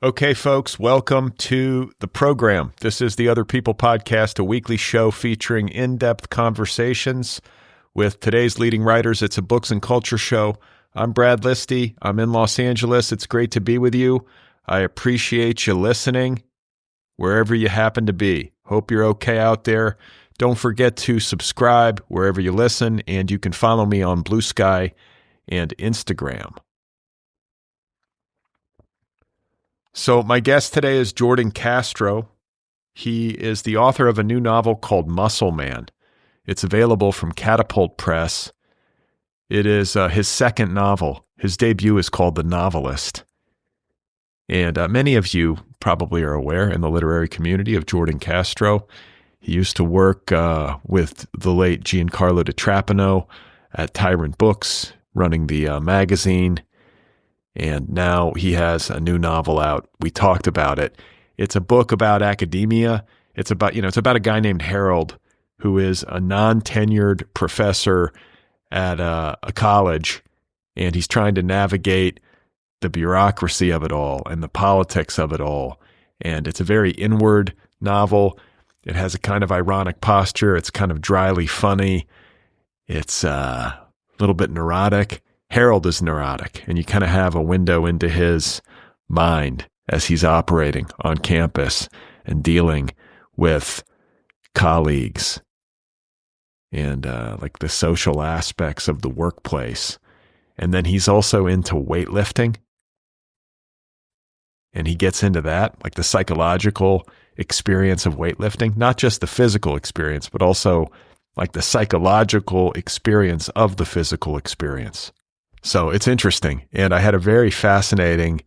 Okay, folks, welcome to the program. This is the Otherppl podcast, a weekly show featuring in-depth conversations with today's leading writers. It's a books and culture show. I'm Brad Listi. I'm in Los Angeles. It's great to be with you. I appreciate you listening wherever you happen to be. Hope you're okay out there. Don't forget to subscribe wherever you listen, and you can follow me on Blue Sky and Instagram. So my guest today is Jordan Castro. He is the author of a new novel called Muscle Man. It's available from Catapult Press. It is his second novel. His debut is called The Novelist. And many of you probably are aware in the literary community of Jordan Castro. He used to work with the late Giancarlo DiTrapano at Tyrant Books, running the magazine. And now he has a new novel out. We talked about it. It's a book about academia. It's about a guy named Harold who is a non-tenured professor at a college, and he's trying to navigate the bureaucracy of it all and the politics of it all. And it's a very inward novel. It has a kind of ironic posture. It's kind of dryly funny. It's a little bit neurotic. Harold is neurotic, and you kind of have a window into his mind as he's operating on campus and dealing with colleagues and like the social aspects of the workplace. And then he's also into weightlifting, and he gets into that, like the psychological experience of weightlifting, not just the physical experience, but also like the psychological experience of the physical experience. So it's interesting, and I had a very fascinating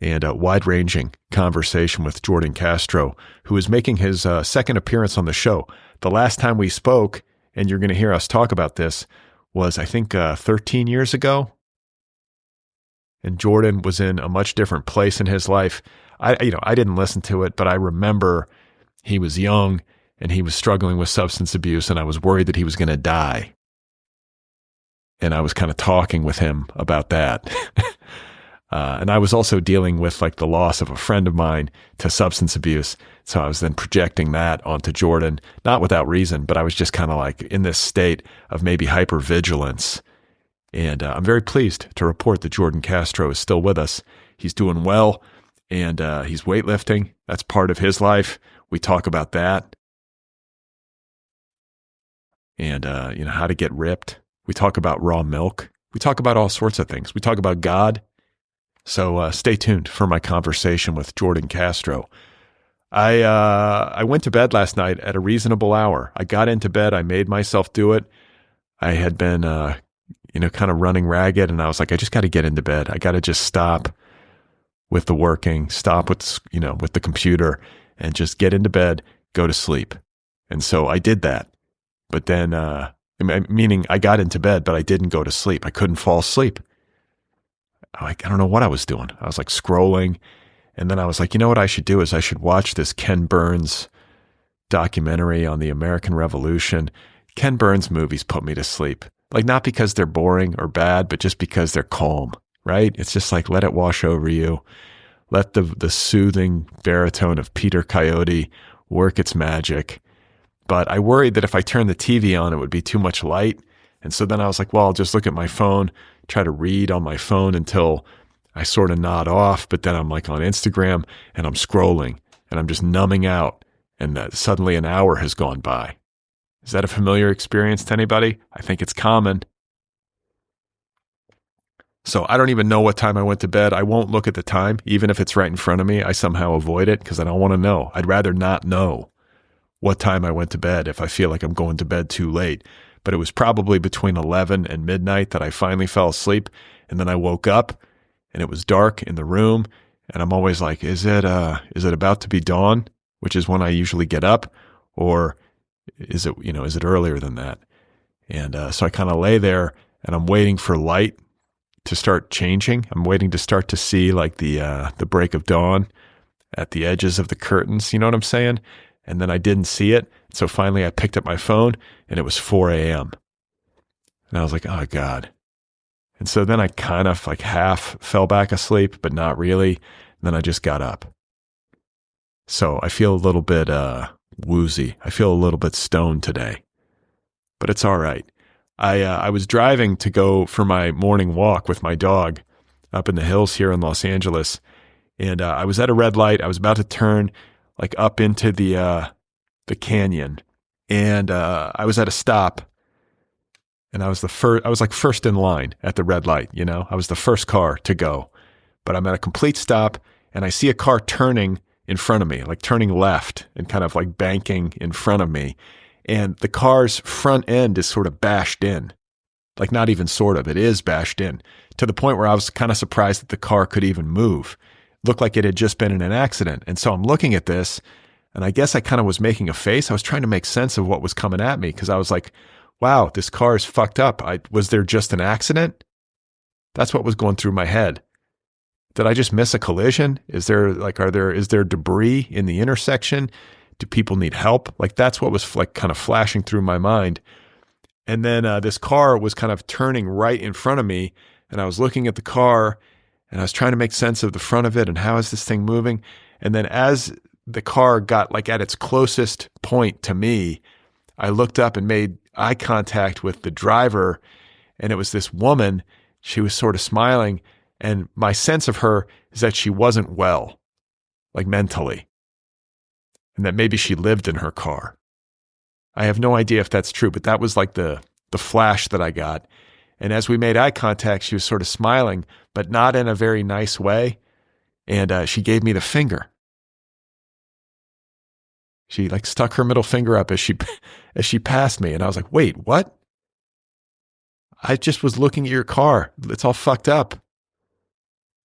and wide-ranging conversation with Jordan Castro, who is making his second appearance on the show. The last time we spoke, and you're going to hear us talk about this, was I think 13 years ago, and Jordan was in a much different place in his life. I didn't listen to it, but I remember he was young, and he was struggling with substance abuse, and I was worried that he was going to die. And I was kind of talking with him about that. And I was also dealing with like the loss of a friend of mine to substance abuse. So I was then projecting that onto Jordan, not without reason, but I was just kind of like in this state of maybe hypervigilance. And I'm very pleased to report that Jordan Castro is still with us. He's doing well, and he's weightlifting. That's part of his life. We talk about that. And, how to get ripped. We talk about raw milk. We talk about all sorts of things. We talk about God. So stay tuned for my conversation with Jordan Castro. I went to bed last night at a reasonable hour. I got into bed. I made myself do it. I had been, kind of running ragged, and I was like, I just got to get into bed. I got to just stop with the working, stop with, with the computer, and just get into bed, go to sleep. And so I did that. But then, meaning I got into bed, but I didn't go to sleep. I couldn't fall asleep. I don't know what I was doing. I was like scrolling. And then I was like, you know what I should do is I should watch this Ken Burns documentary on the American Revolution. Ken Burns movies put me to sleep. Like not because they're boring or bad, but just because they're calm, right? It's just like, let it wash over you. Let the soothing baritone of Peter Coyote work its magic. But I worried that if I turned the TV on, it would be too much light. And so then I was like, well, I'll just look at my phone, try to read on my phone until I sort of nod off. But then I'm like on Instagram and I'm scrolling and I'm just numbing out. And suddenly an hour has gone by. Is that a familiar experience to anybody? I think it's common. So I don't even know what time I went to bed. I won't look at the time. Even if it's right in front of me, I somehow avoid it because I don't want to know. I'd rather not know what time I went to bed if I feel like I'm going to bed too late. But it was probably between 11 and midnight that I finally fell asleep. And then I woke up and it was dark in the room. And I'm always like, is it about to be dawn, which is when I usually get up, or is it earlier than that? And so I kind of lay there and I'm waiting for light to start changing. I'm waiting to start to see like the break of dawn at the edges of the curtains. You know what I'm saying? And then I didn't see it. So finally I picked up my phone and it was 4 a.m. And I was like, oh God. And so then I kind of like half fell back asleep, but not really. Then I just got up. So I feel a little bit woozy. I feel a little bit stoned today, but it's all right. I was driving to go for my morning walk with my dog up in the hills here in Los Angeles, and I was at a red light. I was about to turn like up into the canyon, and I was at a stop, and I was like first in line at the red light. You know, I was the first car to go, but I'm at a complete stop, and I see a car turning in front of me, like turning left and kind of like banking in front of me. And the car's front end is sort of bashed in, like not even sort of, it is bashed in to the point where I was kind of surprised that the car could even move. It looked like it had just been in an accident. And so I'm looking at this, and I guess I kind of was making a face. I was trying to make sense of what was coming at me because I was like, wow, this car is fucked up. Was there just an accident? That's what was going through my head. Did I just miss a collision? Is there debris in the intersection? Do people need help? Like that's what was like kind of flashing through my mind. And then this car was kind of turning right in front of me, and I was looking at the car, and I was trying to make sense of the front of it and how is this thing moving. And then as the car got like at its closest point to me, I looked up and made eye contact with the driver, and it was this woman. She was sort of smiling. And my sense of her is that she wasn't well, like mentally, and that maybe she lived in her car. I have no idea if that's true, but that was like the flash that I got. And as we made eye contact, she was sort of smiling, but not in a very nice way. And she gave me the finger. She like stuck her middle finger up as she passed me. And I was like, wait, what? I just was looking at your car. It's all fucked up.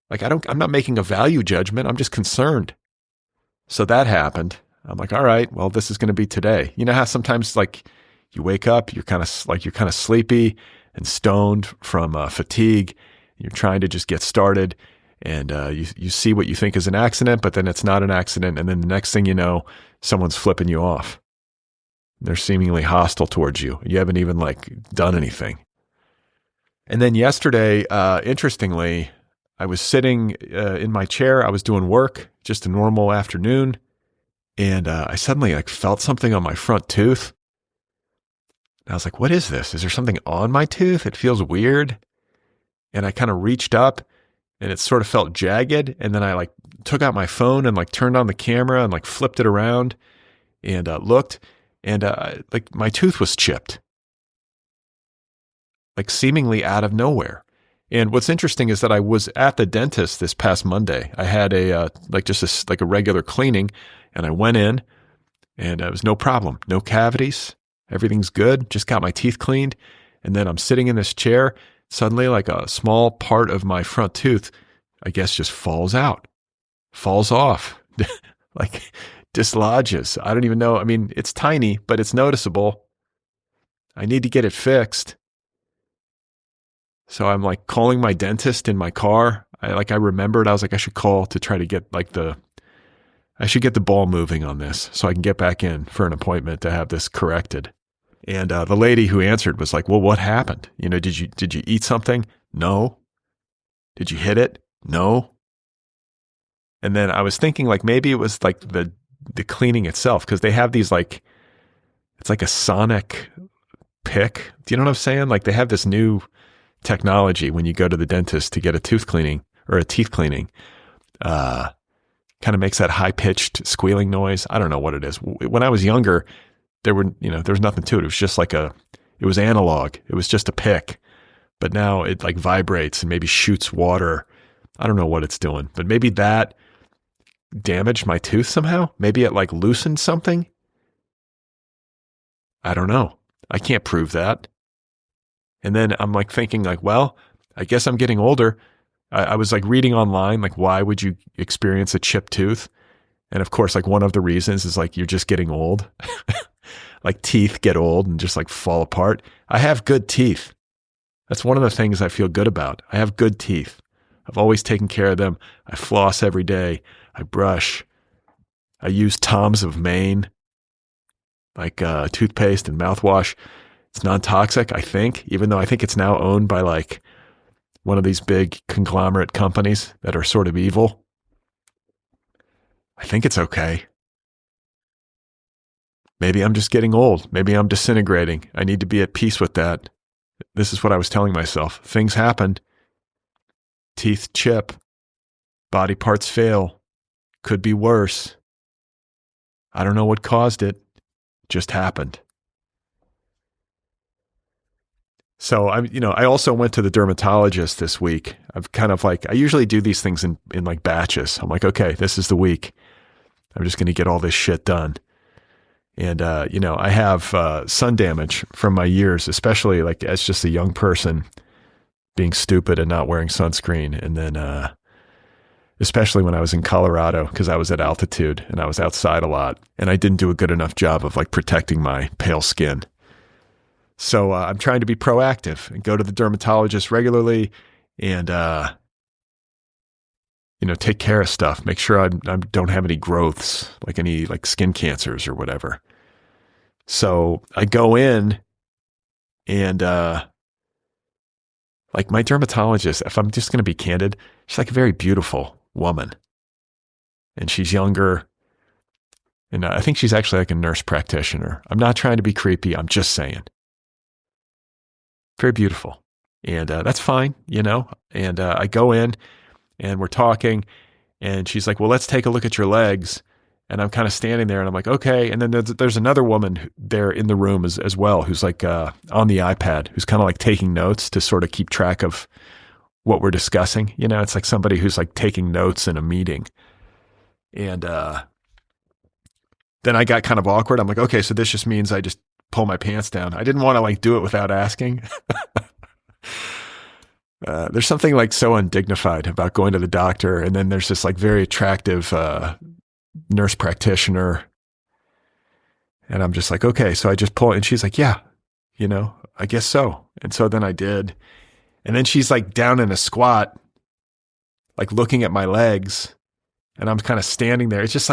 Like, I'm not making a value judgment. I'm just concerned. So that happened. I'm like, all right, well, this is going to be today. You know how sometimes like you wake up, you're kind of sleepy and stoned from fatigue. You're trying to just get started, and you see what you think is an accident, but then it's not an accident. And then the next thing you know, someone's flipping you off. They're seemingly hostile towards you. You haven't even like done anything. And then yesterday, interestingly, I was sitting in my chair. I was doing work, just a normal afternoon. And I suddenly like felt something on my front tooth. And I was like, what is this? Is there something on my tooth? It feels weird. And I kind of reached up, and it sort of felt jagged. And then I like took out my phone and like turned on the camera and like flipped it around and looked. And like my tooth was chipped, like seemingly out of nowhere. And what's interesting is that I was at the dentist this past Monday. I had a regular cleaning, and I went in, and it was no problem, no cavities, everything's good. Just got my teeth cleaned, and then I'm sitting in this chair. Suddenly, like a small part of my front tooth, I guess, just falls off, like dislodges. I don't even know. I mean, it's tiny, but it's noticeable. I need to get it fixed. So I'm like calling my dentist in my car. I remembered, I was like, I should call to try to get I should get the ball moving on this so I can get back in for an appointment to have this corrected. And the lady who answered was like, well, what happened? You know, did you eat something? No. Did you hit it? No. And then I was thinking like maybe it was like the cleaning itself, because they have these like, it's like a sonic pick. Do you know what I'm saying? Like they have this new technology when you go to the dentist to get a tooth cleaning or a teeth cleaning, kind of makes that high-pitched squealing noise. I don't know what it is. When I was younger, there was nothing to it. It was just like it was analog. It was just a pick. But now it like vibrates and maybe shoots water. I don't know what it's doing, but maybe that damaged my tooth somehow. Maybe it like loosened something. I don't know. I can't prove that. And then I'm like thinking like, well, I guess I'm getting older. I was like reading online, like, why would you experience a chipped tooth? And of course, like one of the reasons is like, you're just getting old. Like teeth get old and just like fall apart. I have good teeth. That's one of the things I feel good about. I have good teeth. I've always taken care of them. I floss every day. I brush. I use Tom's of Maine, like toothpaste and mouthwash. It's non-toxic, I think, even though I think it's now owned by like one of these big conglomerate companies that are sort of evil. I think it's okay. Maybe I'm just getting old. Maybe I'm disintegrating. I need to be at peace with that. This is what I was telling myself. Things happen. Teeth chip. Body parts fail. Could be worse. I don't know what caused it. Just happened. So I also went to the dermatologist this week. I've kind of I usually do these things in like batches. I'm like, okay, this is the week. I'm just going to get all this shit done. And, I have sun damage from my years, especially as just a young person being stupid and not wearing sunscreen. And then, especially when I was in Colorado, because I was at altitude and I was outside a lot and I didn't do a good enough job of protecting my pale skin. So I'm trying to be proactive and go to the dermatologist regularly and, take care of stuff. Make sure I don't have any growths, any skin cancers or whatever. So I go in and, my dermatologist, if I'm just going to be candid, she's a very beautiful woman and she's younger. And I think she's actually a nurse practitioner. I'm not trying to be creepy. I'm just saying. Very beautiful. And that's fine, and I go in and we're talking and she's like, well, let's take a look at your legs. And I'm kind of standing there and I'm like, okay. And then there's another woman there in the room as well, who's on the iPad, who's kind of taking notes to sort of keep track of what we're discussing. It's like somebody who's taking notes in a meeting. And then I got kind of awkward. I'm like, okay, so this just means I just pull my pants down. I didn't want to do it without asking. There's something so undignified about going to the doctor. And then there's this very attractive nurse practitioner. And I'm just like, okay. So I just pull it. And she's like, yeah, I guess so. And so then I did. And then she's down in a squat, looking at my legs. And I'm kind of standing there. It's just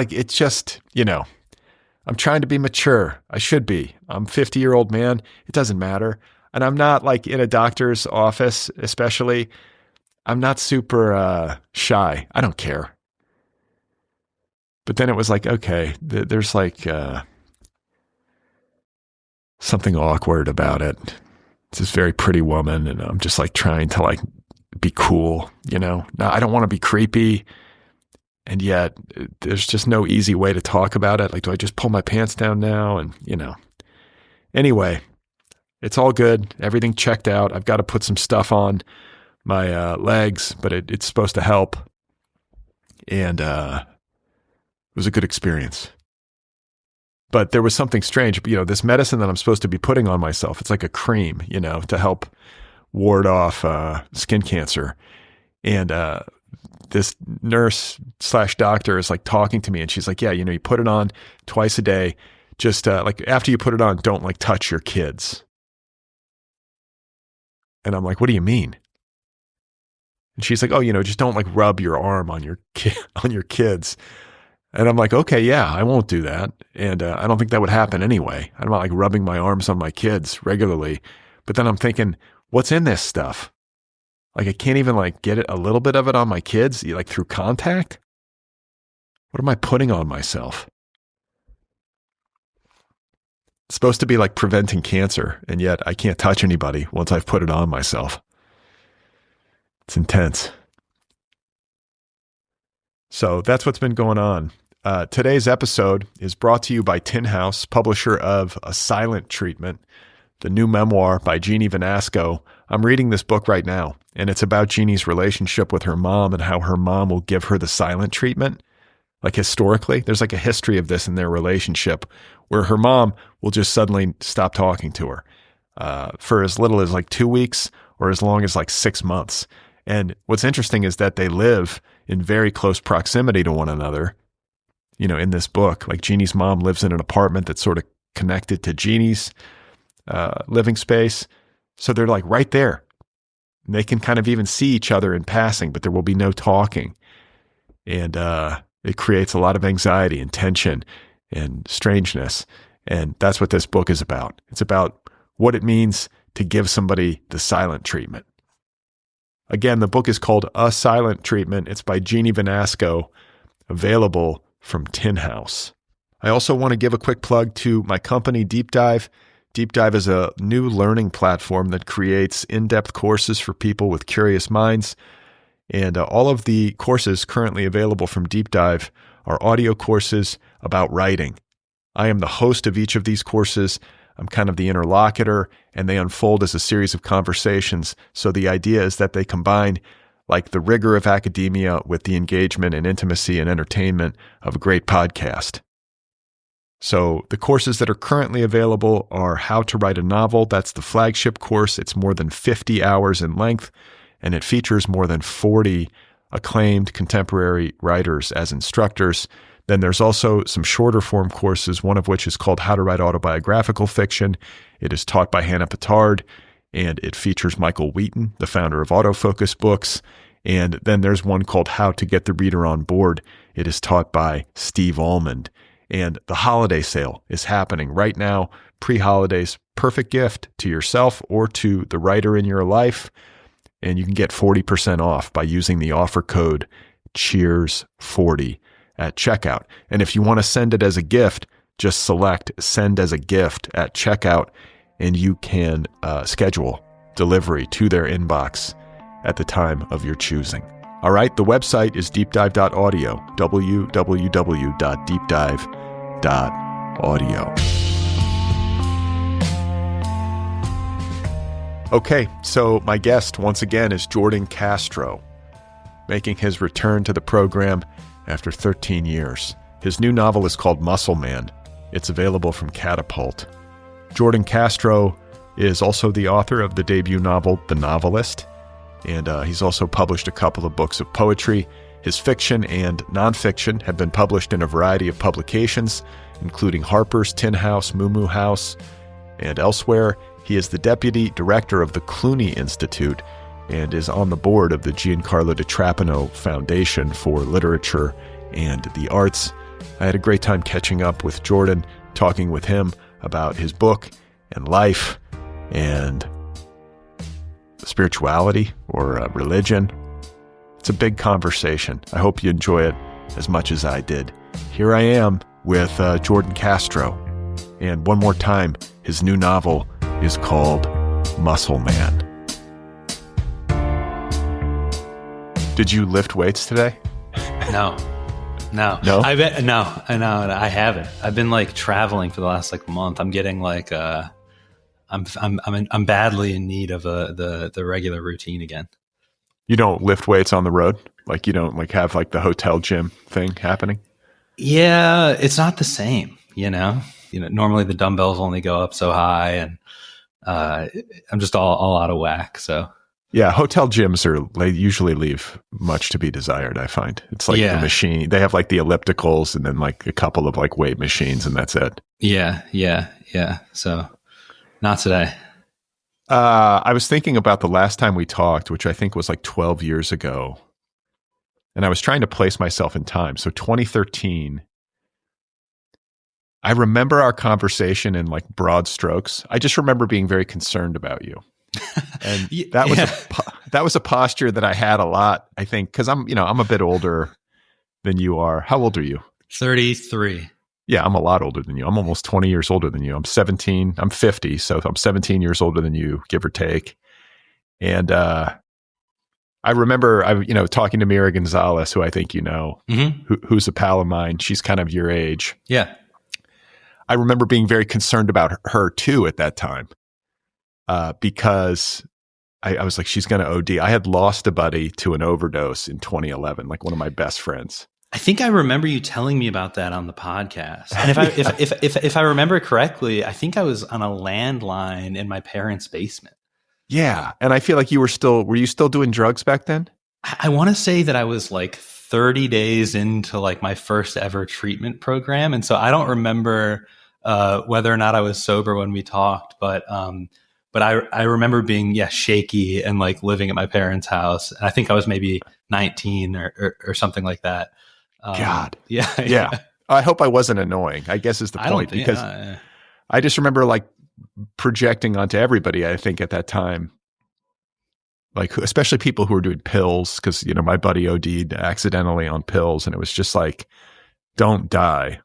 I'm trying to be mature. I should be. I'm a 50-year-old man. It doesn't matter. And I'm not in a doctor's office, especially. I'm not super shy. I don't care. But then it was okay, there's something awkward about it. It's this very pretty woman and I'm just trying to be cool, Now, I don't want to be creepy. And yet there's just no easy way to talk about it. Do I just pull my pants down now? And, anyway, it's all good. Everything checked out. I've got to put some stuff on my legs, but it's supposed to help. And it was a good experience. But there was something strange. This medicine that I'm supposed to be putting on myself, it's like a cream, to help ward off skin cancer. And this nurse / doctor is talking to me and she's like, yeah, you put it on twice a day. Just after you put it on, don't touch your kids. And I'm like, what do you mean? And she's like, oh, just don't rub your arm on your kids. And I'm like, okay, yeah, I won't do that. And I don't think that would happen anyway. I'm not rubbing my arms on my kids regularly. But then I'm thinking, what's in this stuff? I can't even get it, a little bit of it on my kids, through contact. What am I putting on myself? It's supposed to be preventing cancer. And yet I can't touch anybody once I've put it on myself. It's intense. So that's what's been going on. Today's episode is brought to you by Tin House, publisher of A Silent Treatment, the new memoir by Jeannie Vanasco. I'm reading this book right now, and it's about Jeannie's relationship with her mom and how her mom will give her the silent treatment. Historically, there's a history of this in their relationship where her mom will just suddenly stop talking to her for as little as 2 weeks or as long as 6 months. And what's interesting is that they live in very close proximity to one another. In this book, Jeannie's mom lives in an apartment that's sort of connected to Jeannie's living space. So they're right there. And they can kind of even see each other in passing, but there will be no talking. And it creates a lot of anxiety and tension and strangeness. And that's what this book is about. It's about what it means to give somebody the silent treatment. Again, the book is called A Silent Treatment. It's by Jeannie Vanasco, available from Tin House. I also want to give a quick plug to my company, Deep Dive. Deep Dive is a new learning platform that creates in-depth courses for people with curious minds. And all of the courses currently available from Deep Dive are audio courses about writing. I am the host of each of these courses. I'm kind of the interlocutor, and they unfold as a series of conversations. So the idea is that they combine like the rigor of academia with the engagement and intimacy and entertainment of a great podcast. So the courses that are currently available are How to Write a Novel. That's the flagship course. It's more than 50 hours in length, and it features more than 40 acclaimed contemporary writers as instructors. Then there's also some shorter form courses, one of which is called How to Write Autobiographical Fiction. It is taught by Hannah Pittard, and it features Michael Wheaton, the founder of Autofocus Books. And then there's one called How to Get the Reader on Board. It is taught by Steve Almond. And the holiday sale is happening right now, pre-holidays, perfect gift to yourself or to the writer in your life. And you can get 40% off by using the offer code CHEERS40 at checkout. And if you want to send it as a gift, just select Send as a Gift at checkout, and you can schedule delivery to their inbox at the time of your choosing. All right, the website is deepdive.audio, www.deepdive.audio. Okay, so my guest once again is Jordan Castro, making his return to the program after 13 years. His new novel is called Muscle Man. It's available from Catapult. Jordan Castro is also the author of the debut novel, The Novelist, and he's also published a couple of books of poetry. His fiction and nonfiction have been published in a variety of publications, including Harper's, Tin House, Muumuu House, and elsewhere. He is the deputy director of the Cluny Institute and is on the board of the Giancarlo DiTrapano Foundation for Literature and the Arts. I had a great time catching up with Jordan, talking with him about his book and life and spirituality or religion. It's a big conversation. I hope you enjoy it as much as I did. Here I am with Jordan Castro. And one more time, his new novel is called Muscle Man. Did you lift weights today? No. No? I haven't. I've been like traveling for the last like month. I'm getting like I'm badly in need of the regular routine again. You don't lift weights on the road? Like you don't like have like the hotel gym thing happening? Yeah, it's not the same, you know. Normally the dumbbells only go up so high, and I'm just all out of whack. So yeah, hotel gyms they usually leave much to be desired. I find it's like the machine. They have like the ellipticals and then like a couple of like weight machines, and that's it. Yeah. So not today. I was thinking about the last time we talked, which I think was like 12 years ago. And I was trying to place myself in time. So 2013, I remember our conversation in like broad strokes. I just remember being very concerned about you. And that was a posture that I had a lot, I think, because I'm a bit older than you are. How old are you? 33. Yeah, I'm a lot older than you. I'm almost 20 years older than you. I'm 17. I'm 50, so I'm 17 years older than you, give or take. And I remember, talking to Mira Gonzalez, who I think you know, who's a pal of mine. She's kind of your age. Yeah. I remember being very concerned about her too at that time, because I was like, she's going to OD. I had lost a buddy to an overdose in 2011, like one of my best friends. I think I remember you telling me about that on the podcast. And if I remember correctly, I think I was on a landline in my parents' basement. Yeah. And I feel like were you still doing drugs back then? I want to say that I was like 30 days into like my first ever treatment program. And so I don't remember whether or not I was sober when we talked, but I remember being, shaky and like living at my parents' house. And I think I was maybe 19 or something like that. God. Yeah. I hope I wasn't annoying, I guess is the point, because I just remember like projecting onto everybody, I think at that time, like especially people who were doing pills, because, my buddy OD'd accidentally on pills. And it was just like, don't die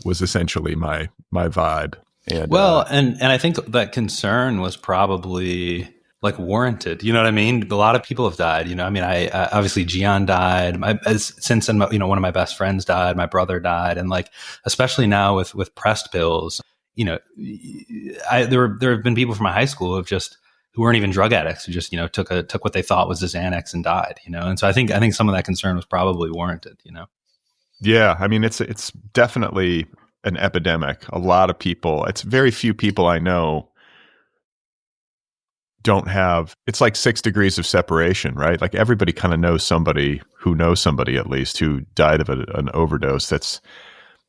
was essentially my vibe. And well, and I think that concern was probably like warranted. You know what I mean? A lot of people have died. You know, I mean, I obviously Gian died. Since then, you know, one of my best friends died. My brother died, and like especially now with pressed pills, you know, there have been people from my high school who weren't even drug addicts who just, you know, took what they thought was a Xanax and died. You know, and so I think some of that concern was probably warranted. You know. Yeah, I mean, it's definitely an epidemic. A lot of people, it's very few people I know don't have, it's like 6 degrees of separation, right? Like everybody kind of knows somebody who knows somebody at least who died of an overdose that's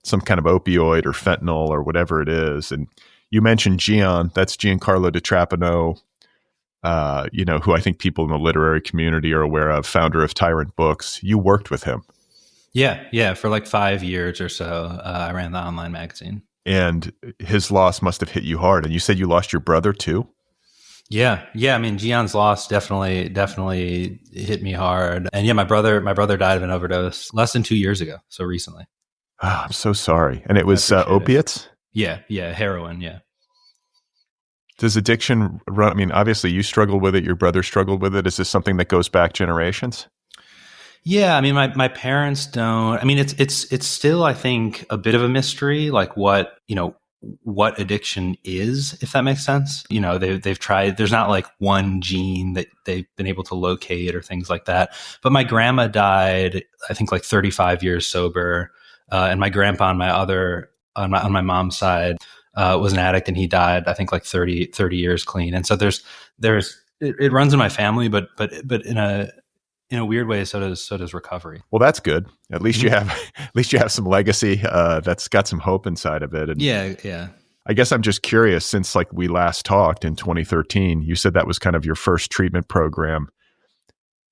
some kind of opioid or fentanyl or whatever it is. And you mentioned Gian, that's Giancarlo DiTrapano, you know, who I think people in the literary community are aware of, founder of Tyrant Books. You worked with him. Yeah. For like 5 years or so, I ran the online magazine. And his loss must have hit you hard. And you said you lost your brother too? Yeah. I mean, Gian's loss definitely hit me hard. And yeah, my brother died of an overdose less than 2 years ago. So recently. Oh, I'm so sorry. And it was opiates? Yeah. Heroin. Yeah. Does addiction run? I mean, obviously you struggled with it. Your brother struggled with it. Is this something that goes back generations? Yeah, I mean, my parents don't. I mean, it's still, I think, a bit of a mystery, like what addiction is, if that makes sense. You know, they've tried. There's not like one gene that they've been able to locate or things like that. But my grandma died, I think, like 35 years sober, and my grandpa on my mom's side was an addict, and he died, I think, like 30 years clean. And so it runs in my family, but in a weird way, so does recovery. Well, that's good. At least you have some legacy that's got some hope inside of it. And yeah. I guess I'm just curious, since like we last talked in 2013, you said that was kind of your first treatment program.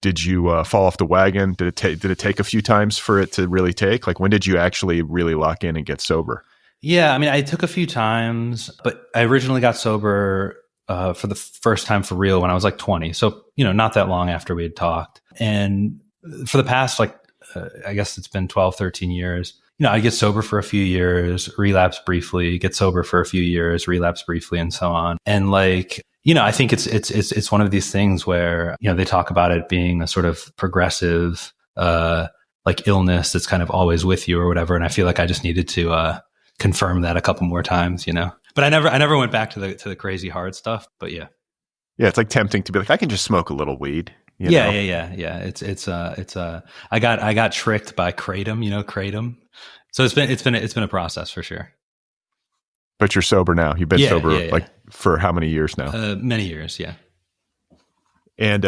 Did you fall off the wagon? Did it take a few times for it to really take? Like, when did you actually really lock in and get sober? Yeah, I mean, I took a few times, but I originally got sober for the first time for real when I was like 20. So, you know, not that long after we had talked. And for the past, like, I guess it's been 12, 13 years, you know, I get sober for a few years, relapse briefly, get sober for a few years, relapse briefly, and so on. And like, you know, I think it's one of these things where, you know, they talk about it being a sort of progressive, like illness that's kind of always with you or whatever. And I feel like I just needed to confirm that a couple more times, you know. But I never went back to the crazy hard stuff. But yeah, it's like tempting to be like, I can just smoke a little weed. Yeah. It's I got tricked by kratom, you know, kratom. So it's been a process for sure. But you're sober now. You've been sober like for how many years now? Many years, yeah. And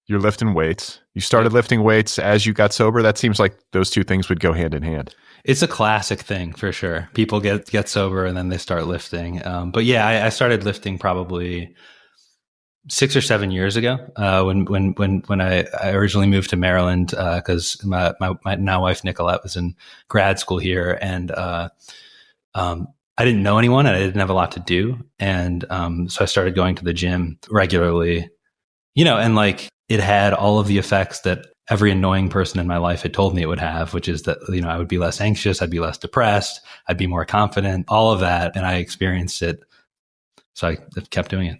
you're lifting weights. You started lifting weights as you got sober. That seems like those two things would go hand in hand. It's a classic thing for sure. People get sober and then they start lifting. But yeah, I started lifting probably 6 or 7 years ago when I originally moved to Maryland because my now wife Nicolette was in grad school here, and I didn't know anyone and I didn't have a lot to do, and so I started going to the gym regularly, you know, and like it had all of the effects that every annoying person in my life had told me it would have, which is that, you know, I would be less anxious, I'd be less depressed, I'd be more confident, all of that, and I experienced it, so I kept doing it.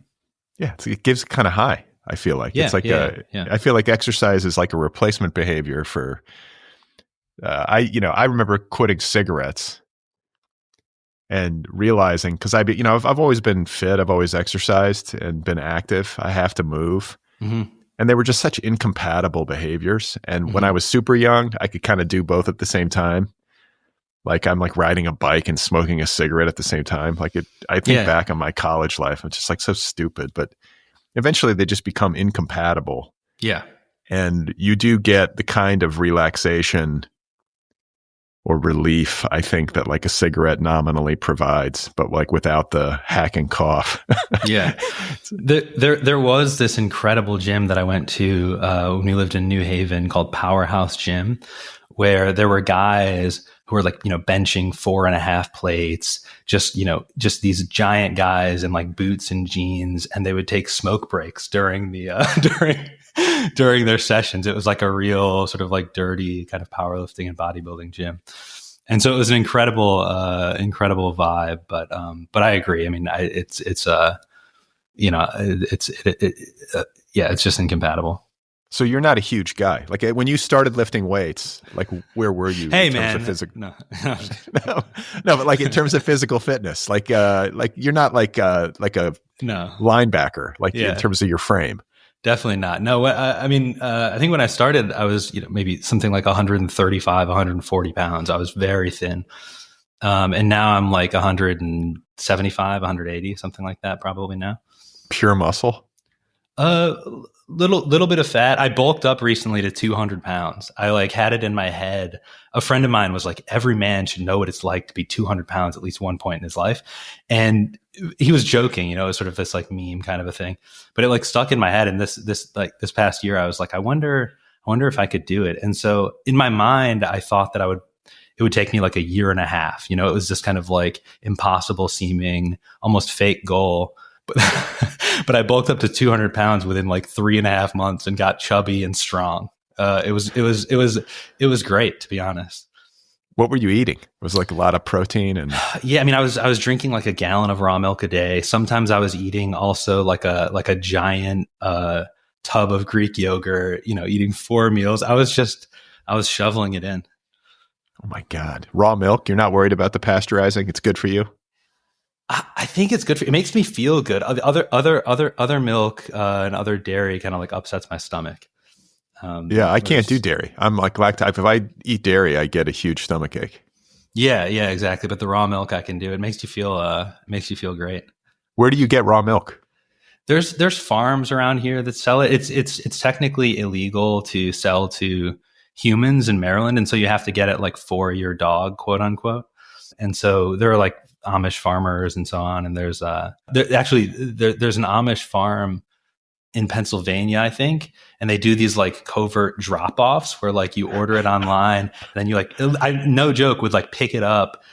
Yeah, it gives kind of high, I feel like. It's like I feel like exercise is like a replacement behavior for I remember quitting cigarettes and realizing, because I've always been fit, I've always exercised and been active. I have to move. Mm-hmm. And they were just such incompatible behaviors. And when I was super young, I could kind of do both at the same time. Like I'm like riding a bike and smoking a cigarette at the same time. Like I think back on my college life, it's just like so stupid, but eventually they just become incompatible. Yeah. And you do get the kind of relaxation or relief, I think, that like a cigarette nominally provides, but like without the hack and cough. Yeah. There was this incredible gym that I went to when we lived in New Haven called Powerhouse Gym, where there were guys who are like, benching 4.5 plates, just these giant guys in like boots and jeans. And they would take smoke breaks during the, during their sessions. It was like a real sort of like dirty kind of powerlifting and bodybuilding gym. And so it was an incredible vibe. But I agree. I mean, it's just incompatible. So you're not a huge guy. Like when you started lifting weights, like where were you? Hey, in terms man. Of physical? No. no, but like in terms of physical fitness, like you're not like a linebacker, like in terms of your frame. Definitely not. No, I mean, I think when I started, I was, maybe something like 135, 140 pounds. I was very thin. And now I'm like 175, 180, something like that, probably now. Pure muscle? Little bit of fat. I bulked up recently to 200 pounds. I like had it in my head. A friend of mine was like, every man should know what it's like to be 200 pounds at least one point in his life. And he was joking, it was sort of this like meme kind of a thing, but it like stuck in my head. And this past year, I was like, I wonder if I could do it. And so in my mind, I thought that it would take me like a year and a half. It was this kind of like impossible seeming, almost fake goal. But I bulked up to 200 pounds within like 3.5 months and got chubby and strong. It was great, to be honest. What were you eating? It was like a lot of protein and. Yeah, I mean, I was drinking like a gallon of raw milk a day. Sometimes I was eating also like a giant tub of Greek yogurt. Eating 4 meals. I was shoveling it in. Oh my God, raw milk! You're not worried about the pasteurizing? It's good for you. I think it's good for. It makes me feel good. Other milk and other dairy kind of like upsets my stomach. I can't do dairy. I'm like lactose. If I eat dairy, I get a huge stomach ache. Yeah, exactly. But the raw milk I can do. It makes you feel great. Where do you get raw milk? There's farms around here that sell it. It's technically illegal to sell to humans in Maryland, and so you have to get it like for your dog, quote unquote. And so there are like Amish farmers and so on. And there's an Amish farm in Pennsylvania, I think. And they do these like covert drop-offs where like you order it online and then you like, no joke, would like pick it up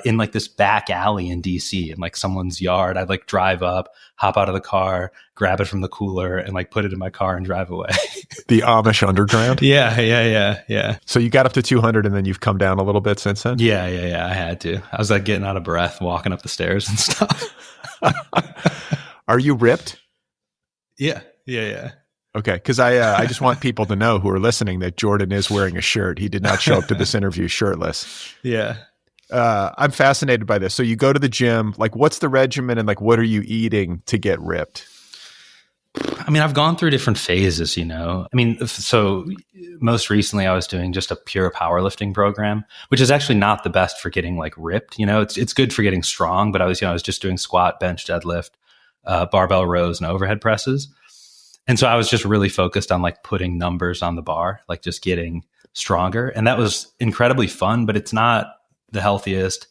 in like this back alley in DC in like someone's yard. I'd like drive up, hop out of the car, grab it from the cooler and like put it in my car and drive away. The Amish underground? Yeah. So you got up to 200 and then you've come down a little bit since then? Yeah. I had to. I was like getting out of breath, walking up the stairs and stuff. Are you ripped? Yeah. Okay, because I just want people to know who are listening that Jordan is wearing a shirt. He did not show up to this interview shirtless. Yeah. I'm fascinated by this. So you go to the gym, like what's the regimen and like what are you eating to get ripped? I mean, I've gone through different phases, I mean, so most recently I was doing just a pure powerlifting program, which is actually not the best for getting like ripped. It's good for getting strong, but I was just doing squat, bench, deadlift, barbell rows and overhead presses. And so I was just really focused on like putting numbers on the bar, like just getting stronger. And that was incredibly fun, but it's not the healthiest.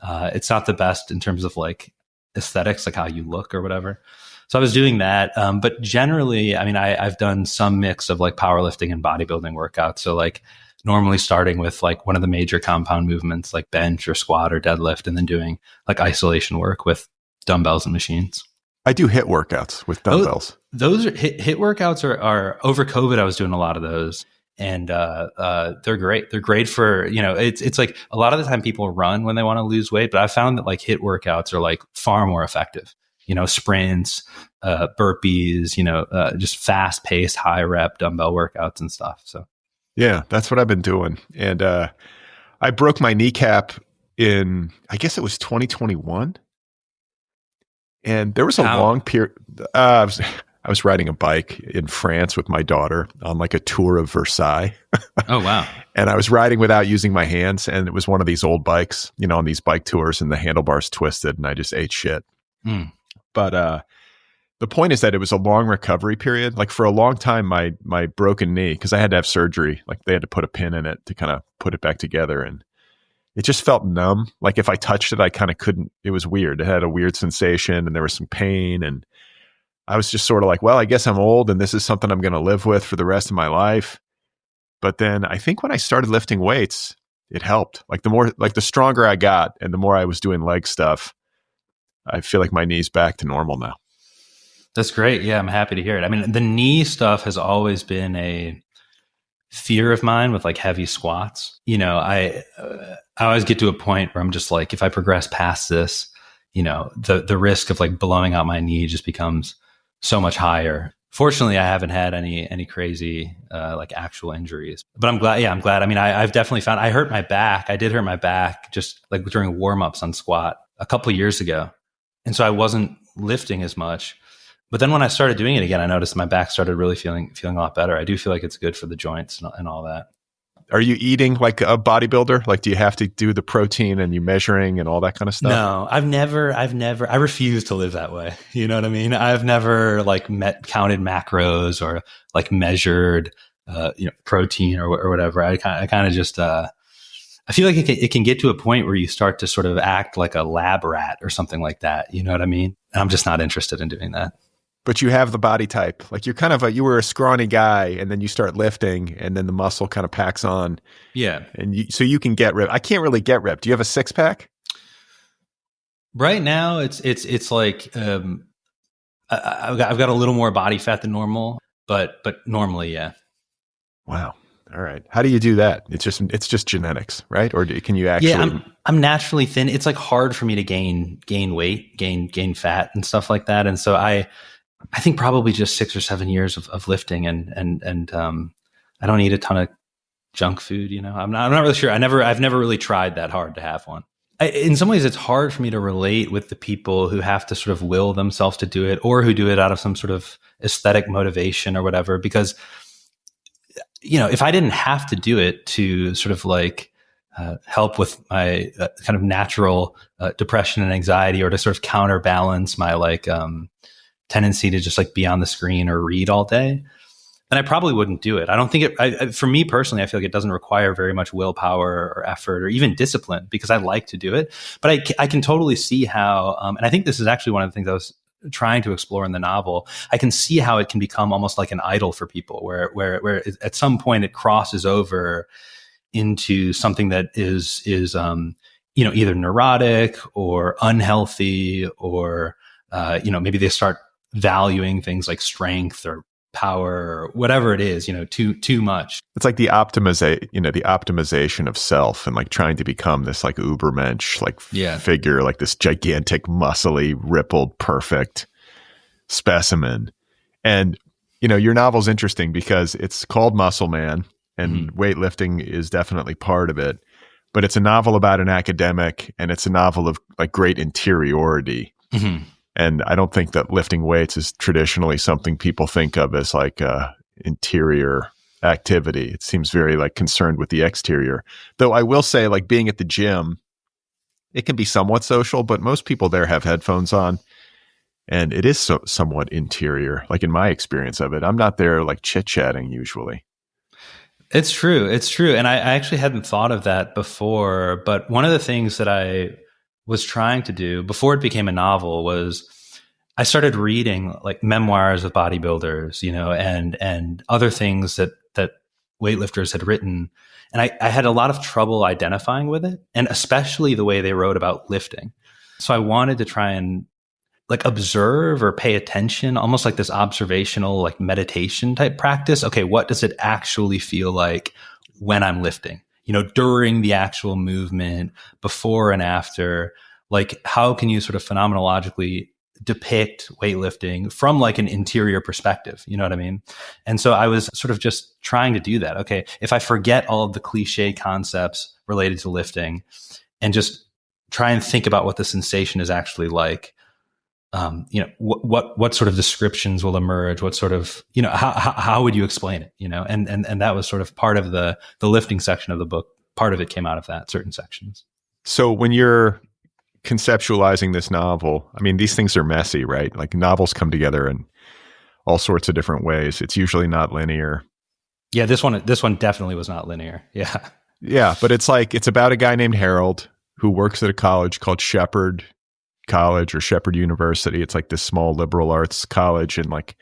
It's not the best in terms of like aesthetics, like how you look or whatever. So I was doing that. But generally, I mean, I've done some mix of like powerlifting and bodybuilding workouts. So like normally starting with like one of the major compound movements like bench or squat or deadlift, and then doing like isolation work with dumbbells and machines. I do HIIT workouts with dumbbells. Those are HIIT workouts are over COVID. I was doing a lot of those, and they're great. They're great for it's like a lot of the time people run when they want to lose weight, but I found that like HIIT workouts are like far more effective. Sprints, burpees, just fast paced, high rep dumbbell workouts and stuff. So yeah, that's what I've been doing, and I broke my kneecap in I guess it was 2021. And there was a long period. I was riding a bike in France with my daughter on like a tour of Versailles. Oh, wow. And I was riding without using my hands. And it was one of these old bikes, on these bike tours, and the handlebars twisted and I just ate shit. Mm. But the point is that it was a long recovery period. Like for a long time, my broken knee, because I had to have surgery, like they had to put a pin in it to kind of put it back together. And it just felt numb. Like if I touched it, I kind of couldn't. It was weird. It had a weird sensation and there was some pain. And I was just sort of like, well, I guess I'm old and this is something I'm going to live with for the rest of my life. But then I think when I started lifting weights, it helped. Like the stronger I got and the more I was doing leg stuff, I feel like my knee's back to normal now. That's great. Yeah, I'm happy to hear it. I mean, the knee stuff has always been a fear of mine with like heavy squats. I always get to a point where I'm just like, if I progress past this, the risk of like blowing out my knee just becomes so much higher. Fortunately, I haven't had any crazy like actual injuries, but I'm glad. Yeah, I'm glad. I mean, I've definitely found I hurt my back. I did hurt my back just like during warm-ups on squat a couple years ago. And so I wasn't lifting as much. But then when I started doing it again, I noticed my back started really feeling a lot better. I do feel like it's good for the joints and all that. Are you eating like a bodybuilder? Like, do you have to do the protein and you measuring and all that kind of stuff? No, I refuse to live that way. You know what I mean? I've never like counted macros or like measured, protein or whatever. I kind of just, I feel like it can get to a point where you start to sort of act like a lab rat or something like that. You know what I mean? And I'm just not interested in doing that. But you have the body type. Like you were a scrawny guy and then you start lifting and then the muscle kind of packs on. Yeah. And so you can get ripped. I can't really get ripped. Do you have a six pack? Right now it's like, I've got a little more body fat than normal, but normally, yeah. Wow. All right. How do you do that? It's just genetics, right? Or can you actually? Yeah, I'm naturally thin. It's like hard for me to gain weight, gain fat and stuff like that. And so I think probably just 6 or 7 years of lifting and I don't eat a ton of junk food. I'm not really sure. I've never really tried that hard to have one. In some ways, it's hard for me to relate with the people who have to sort of will themselves to do it or who do it out of some sort of aesthetic motivation or whatever, because if I didn't have to do it to sort of like help with my kind of natural depression and anxiety, or to sort of counterbalance my like tendency to just like be on the screen or read all day, then I probably wouldn't do it. I don't think for me personally, I feel like it doesn't require very much willpower or effort or even discipline, because I like to do it. But I can totally see how, and I think this is actually one of the things I was trying to explore in the novel. I can see how it can become almost like an idol for people, where at some point it crosses over into something that is either neurotic or unhealthy, or maybe they start valuing things like strength or power or whatever it is, too much. It's like the optimization of self, and like trying to become this like ubermensch, like figure, like this gigantic, muscly, rippled, perfect specimen. And, your novel's interesting because it's called Muscle Man, and weightlifting is definitely part of it, but it's a novel about an academic, and it's a novel of like great interiority. Mm-hmm. And I don't think that lifting weights is traditionally something people think of as like interior activity. It seems very like concerned with the exterior. Though I will say, like being at the gym, it can be somewhat social, but most people there have headphones on, and it is somewhat interior. Like in my experience of it, I'm not there like chit-chatting usually. It's true. And I actually hadn't thought of that before, but one of the things that I was trying to do before it became a novel was I started reading like memoirs of bodybuilders, and other things that weightlifters had written. And I had a lot of trouble identifying with it, and especially the way they wrote about lifting. So I wanted to try and like observe or pay attention, almost like this observational, like meditation type practice. Okay, what does it actually feel like when I'm lifting? During the actual movement, before and after, like how can you sort of phenomenologically depict weightlifting from like an interior perspective? You know what I mean? And so I was sort of just trying to do that. Okay, if I forget all of the cliche concepts related to lifting and just try and think about what the sensation is actually like, what sort of descriptions will emerge? What sort of, how would you explain it? And that was sort of part of the lifting section of the book. Part of it came out of that, certain sections. So when you're conceptualizing this novel, I mean, these things are messy, right? Like novels come together in all sorts of different ways. It's usually not linear. Yeah, this one definitely was not linear. Yeah. Yeah, but it's about a guy named Harold who works at a college called Shepherd College or Shepherd University. It's like this small liberal arts college in like,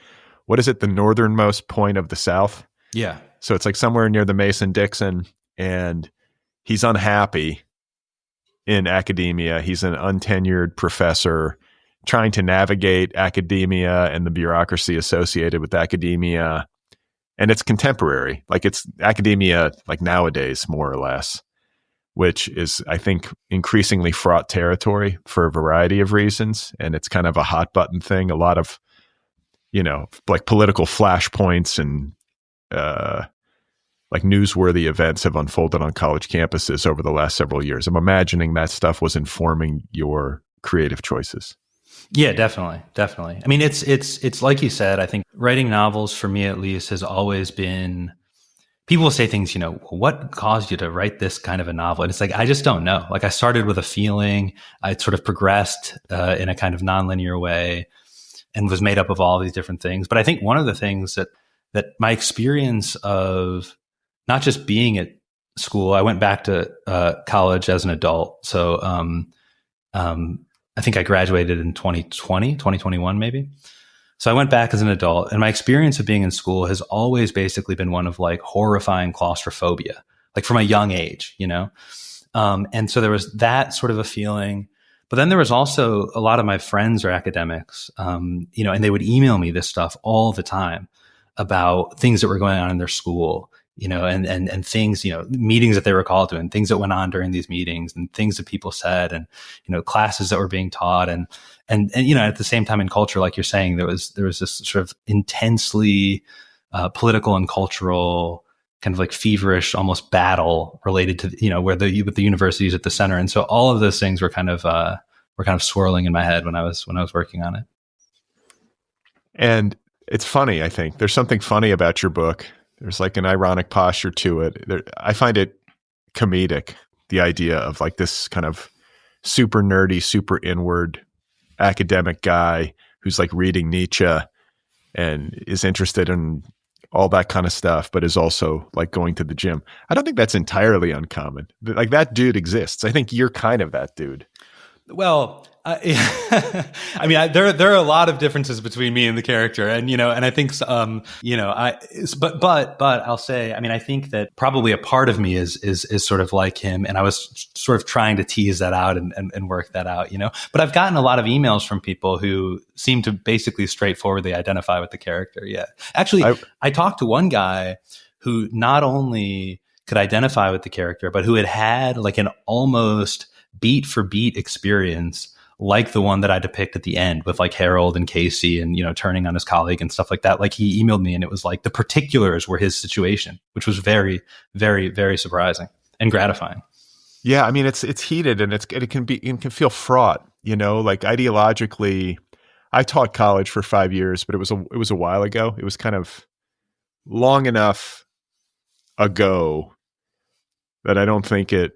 what is it? The northernmost point of the South. Yeah. So it's like somewhere near the Mason-Dixon, and he's unhappy in academia. He's an untenured professor trying to navigate academia and the bureaucracy associated with academia. And it's contemporary, like it's academia, like nowadays, more or less, which is, I think, increasingly fraught territory for a variety of reasons. And it's kind of a hot button thing. A lot of, like political flashpoints and like newsworthy events have unfolded on college campuses over the last several years. I'm imagining that stuff was informing your creative choices. Yeah, definitely. Definitely. I mean, it's like you said, I think writing novels for me at least has always been, people will say things, what caused you to write this kind of a novel? And it's like, I just don't know. Like I started with a feeling, I sort of progressed in a kind of nonlinear way and was made up of all these different things. But I think one of the things that my experience of not just being at school, I went back to college as an adult. So, I think I graduated in 2021 maybe. So I went back as an adult, and my experience of being in school has always basically been one of like horrifying claustrophobia, like from a young age, and so there was that sort of a feeling. But then there was also a lot of my friends are academics, and they would email me this stuff all the time about things that were going on in their school, and things, meetings that they were called to and things that went on during these meetings and things that people said and, classes that were being taught. And at the same time in culture, like you're saying, there was this sort of intensely political and cultural kind of like feverish, almost battle related to, where with the universities at the center. And so all of those things were kind of swirling in my head when I was working on it. And it's funny, I think there's something funny about your book. There's like an ironic posture to it. I find it comedic, the idea of like this kind of super nerdy, super inward academic guy who's like reading Nietzsche and is interested in all that kind of stuff, but is also like going to the gym. I don't think that's entirely uncommon. Like that dude exists. I think you're kind of that dude. Well, I mean, there are a lot of differences between me and the character, and and I think, but I'll say, I mean, I think that probably a part of me is sort of like him, and I was sort of trying to tease that out and work that out, But I've gotten a lot of emails from people who seem to basically straightforwardly identify with the character. Yeah, actually, I talked to one guy who not only could identify with the character, but who had like an almost beat for beat experience like the one that I depict at the end with like Harold and Casey and, turning on his colleague and stuff like that. Like he emailed me and it was like the particulars were his situation, which was very, very, very surprising and gratifying. Yeah. I mean, it's heated and it can feel fraught, like ideologically. I taught college for 5 years, but it was a while ago. It was kind of long enough ago that I don't think it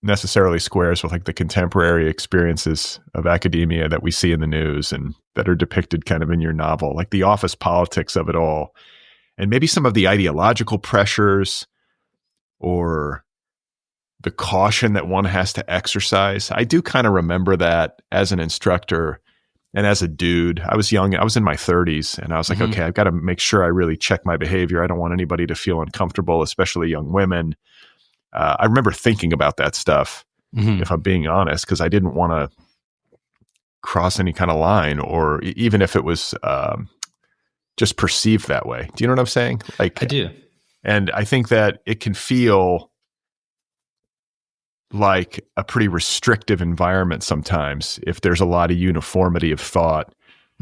necessarily squares with like the contemporary experiences of academia that we see in the news and that are depicted kind of in your novel, like the office politics of it all, and maybe some of the ideological pressures or the caution that one has to exercise. I do kind of remember that as an instructor and as a dude. I was young, I was in my 30s, and I was like, okay, I've got to make sure I really check my behavior. I don't want anybody to feel uncomfortable, especially young women. I remember thinking about that stuff, if I'm being honest, because I didn't want to cross any kind of line, or even if it was just perceived that way. Do you know what I'm saying? Like, I do. And I think that it can feel like a pretty restrictive environment sometimes if there's a lot of uniformity of thought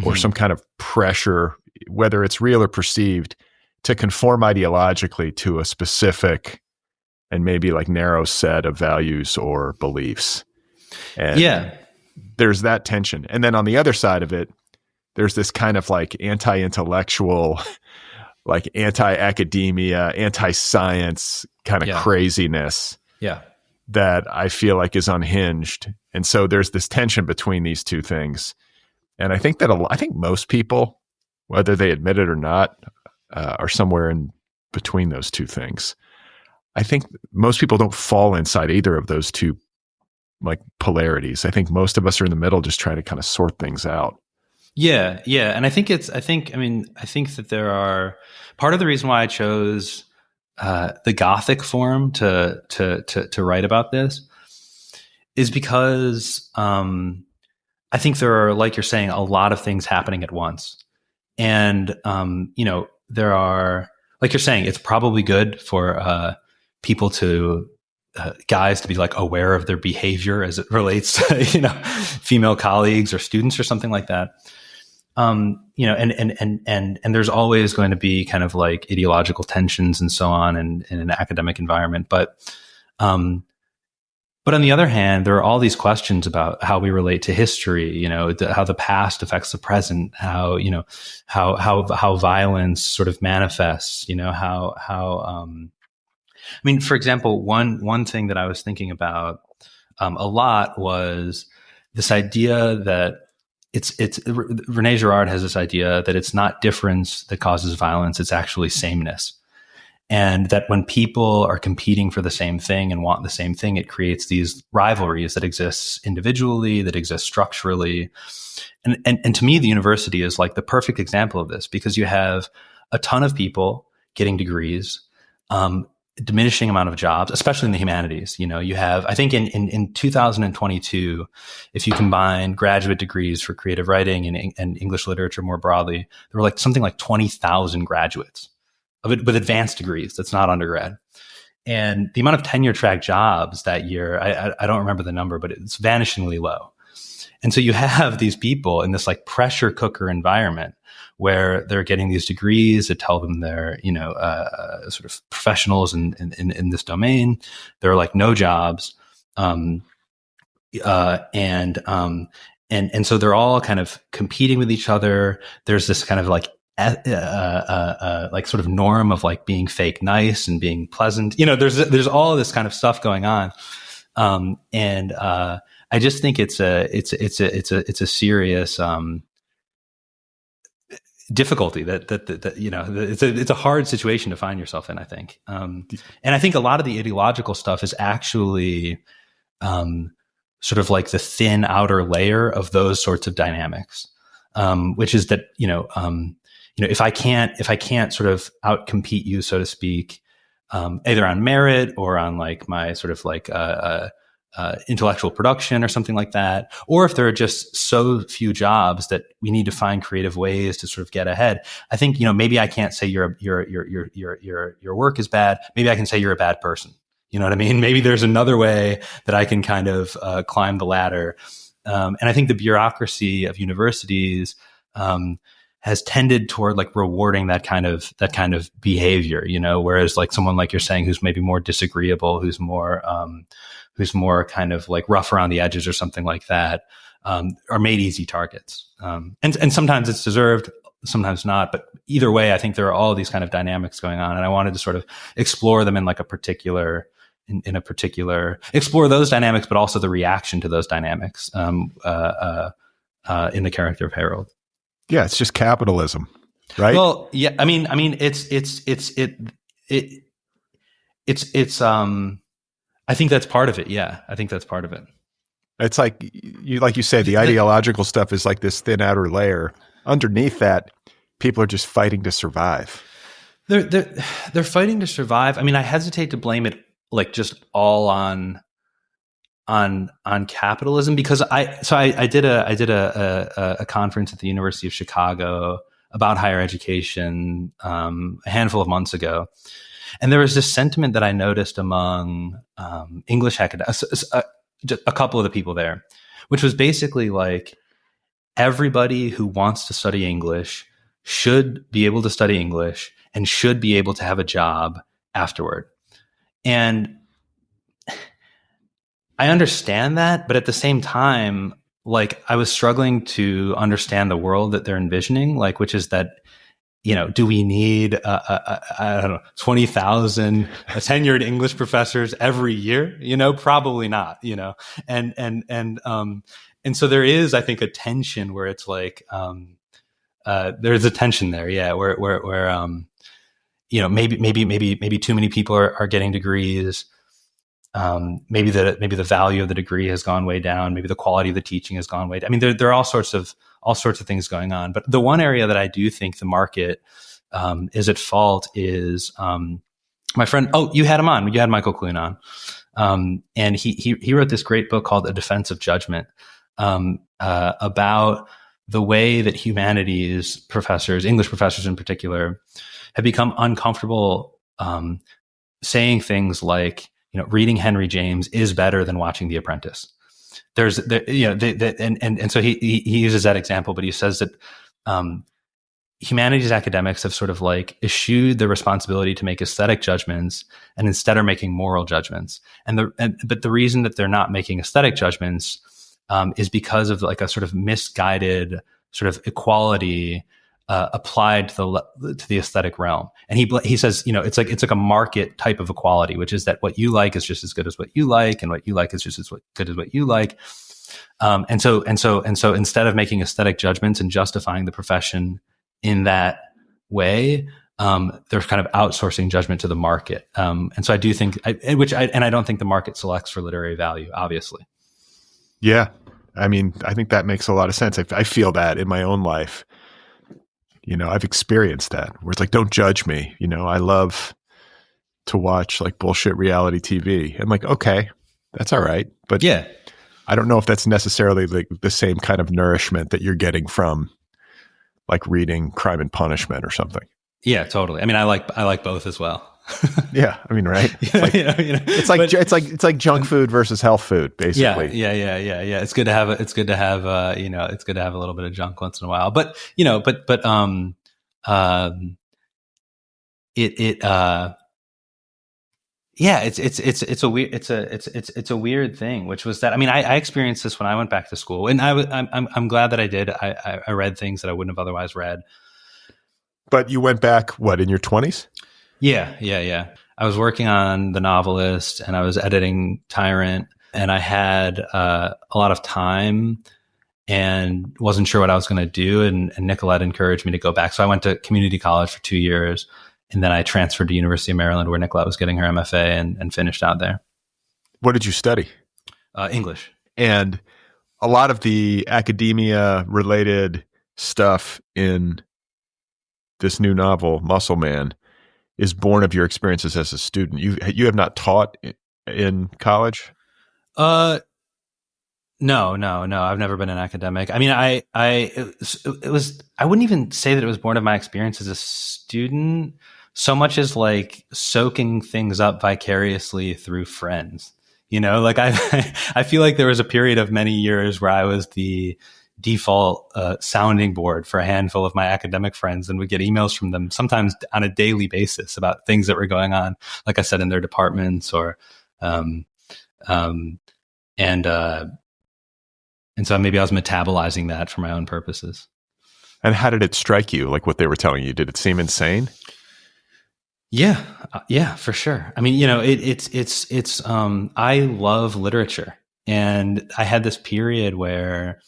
or some kind of pressure, whether it's real or perceived, to conform ideologically to a specific and maybe like narrow set of values or beliefs. And there's that tension. And then on the other side of it, there's this kind of like anti-intellectual, like anti-academia, anti-science kind of craziness that I feel like is unhinged. And so there's this tension between these two things. And I think that I think most people, whether they admit it or not, are somewhere in between those two things. I think most people don't fall inside either of those two like polarities. I think most of us are in the middle, just trying to kind of sort things out. Yeah. Yeah. And I think that there are part of the reason why I chose the Gothic form to write about this is because I think there are, like you're saying, a lot of things happening at once. And, there are, like you're saying, it's probably good for people guys to be like aware of their behavior as it relates to, female colleagues or students or something like that. And there's always going to be kind of like ideological tensions and so on in an academic environment. But on the other hand, there are all these questions about how we relate to history, how the past affects the present, how violence sort of manifests, for example, one thing that I was thinking about a lot was this idea that René Girard has this idea that it's not difference that causes violence, it's actually sameness. And that when people are competing for the same thing and want the same thing, it creates these rivalries that exist individually, that exist structurally. And to me, the university is like the perfect example of this, because you have a ton of people getting degrees, diminishing amount of jobs, especially in the humanities. You have, I think in 2022, if you combine graduate degrees for creative writing and English literature more broadly, there were like something like 20,000 graduates with advanced degrees. That's not undergrad. And the amount of tenure track jobs that year, I don't remember the number, but it's vanishingly low. And so you have these people in this like pressure cooker environment where they're getting these degrees that tell them they're, sort of professionals in this domain. There are like no jobs. And so they're all kind of competing with each other. There's this kind of like sort of norm of like being fake nice and being pleasant. There's all this kind of stuff going on. I just think it's a serious difficulty that it's a hard situation to find yourself in, I think. And I think a lot of the ideological stuff is actually sort of like the thin outer layer of those sorts of dynamics, which is that, if I can't sort of outcompete you, so to speak, either on merit or on like my sort of like intellectual production or something like that, or if there are just so few jobs that we need to find creative ways to sort of get ahead. I think maybe I can't say your work is bad. Maybe I can say you're a bad person. You know what I mean? Maybe there's another way that I can kind of climb the ladder. And I think the bureaucracy of universities has tended toward like rewarding that kind of behavior, whereas like someone like you're saying, who's maybe more disagreeable, who's more kind of like rough around the edges or something like that, are made easy targets. And sometimes it's deserved, sometimes not. But either way, I think there are all these kind of dynamics going on. And I wanted to sort of explore them in like explore those dynamics, but also the reaction to those dynamics in the character of Harold. Yeah, it's just capitalism, right? Well, yeah, I mean, it's I think that's part of it. Yeah, I think that's part of it. It's like you say, the ideological stuff is like this thin outer layer. Underneath that, people are just fighting to survive. They're fighting to survive. I mean, I hesitate to blame it like just all on capitalism, because I did a conference at the University of Chicago about higher education a handful of months ago. And there was this sentiment that I noticed among English academics, a couple of the people there, which was basically like everybody who wants to study English should be able to study English and should be able to have a job afterward. And I understand that, but at the same time, like I was struggling to understand the world that they're envisioning, like, which is that, do we need, I don't know, 20,000 tenured English professors every year? Probably not, and so there is, I think, a tension where it's like, there's a tension there. Yeah. Where maybe too many people are getting degrees. Maybe the value of the degree has gone way down. Maybe the quality of the teaching has gone way down. I mean, there are all sorts of things going on. But the one area that I do think the market is at fault is my friend, oh, you had him on. You had Michael Cluny on. And he wrote this great book called A Defense of Judgment, about the way that humanities professors, English professors in particular, have become uncomfortable saying things like, reading Henry James is better than watching The Apprentice. And so he uses that example, but he says that humanities academics have sort of like eschewed the responsibility to make aesthetic judgments and instead are making moral judgments. But the reason that they're not making aesthetic judgments is because of like a sort of misguided sort of equality applied to the aesthetic realm. And he says, it's like a market type of equality, which is that what you like is just as good as what you like, and what you like is just as good as what you like. And so instead of making aesthetic judgments and justifying the profession in that way, they're kind of outsourcing judgment to the market. And so I do think, I don't think the market selects for literary value, obviously. Yeah. I mean, I think that makes a lot of sense. I feel that in my own life. I've experienced that where it's like, don't judge me. I love to watch like bullshit reality TV. I'm like, okay, that's all right. But yeah, I don't know if that's necessarily like the same kind of nourishment that you're getting from like reading Crime and Punishment or something. Yeah, totally. I mean, I like both as well. Yeah, I mean, right? It's like junk food versus health food, basically. Yeah. It's good to have a little bit of junk once in a while. But it's a weird thing, which was that, I mean, I experienced this when I went back to school, and I'm glad that I did. I read things that I wouldn't have otherwise read. But you went back, what, in your 20s? Yeah. I was working on The Novelist, and I was editing Tyrant, and I had a lot of time and wasn't sure what I was going to do. And Nicolette encouraged me to go back. So I went to community college for 2 years, and then I transferred to University of Maryland, where Nicolette was getting her MFA, and finished out there. What did you study? English. And a lot of the academia-related stuff in this new novel, Muscle Man, is born of your experiences as a student. You have not taught in college? No. I've never been an academic. I mean, it was, I wouldn't even say that it was born of my experience as a student so much as like soaking things up vicariously through friends. Like I feel like there was a period of many years where I was the default sounding board for a handful of my academic friends, and would get emails from them sometimes on a daily basis about things that were going on, like I said, in their departments, or and so maybe I was metabolizing that for my own purposes. And how did it strike you? Like what they were telling you? Did it seem insane? Yeah, for sure. I mean, it's I love literature, and I had this period where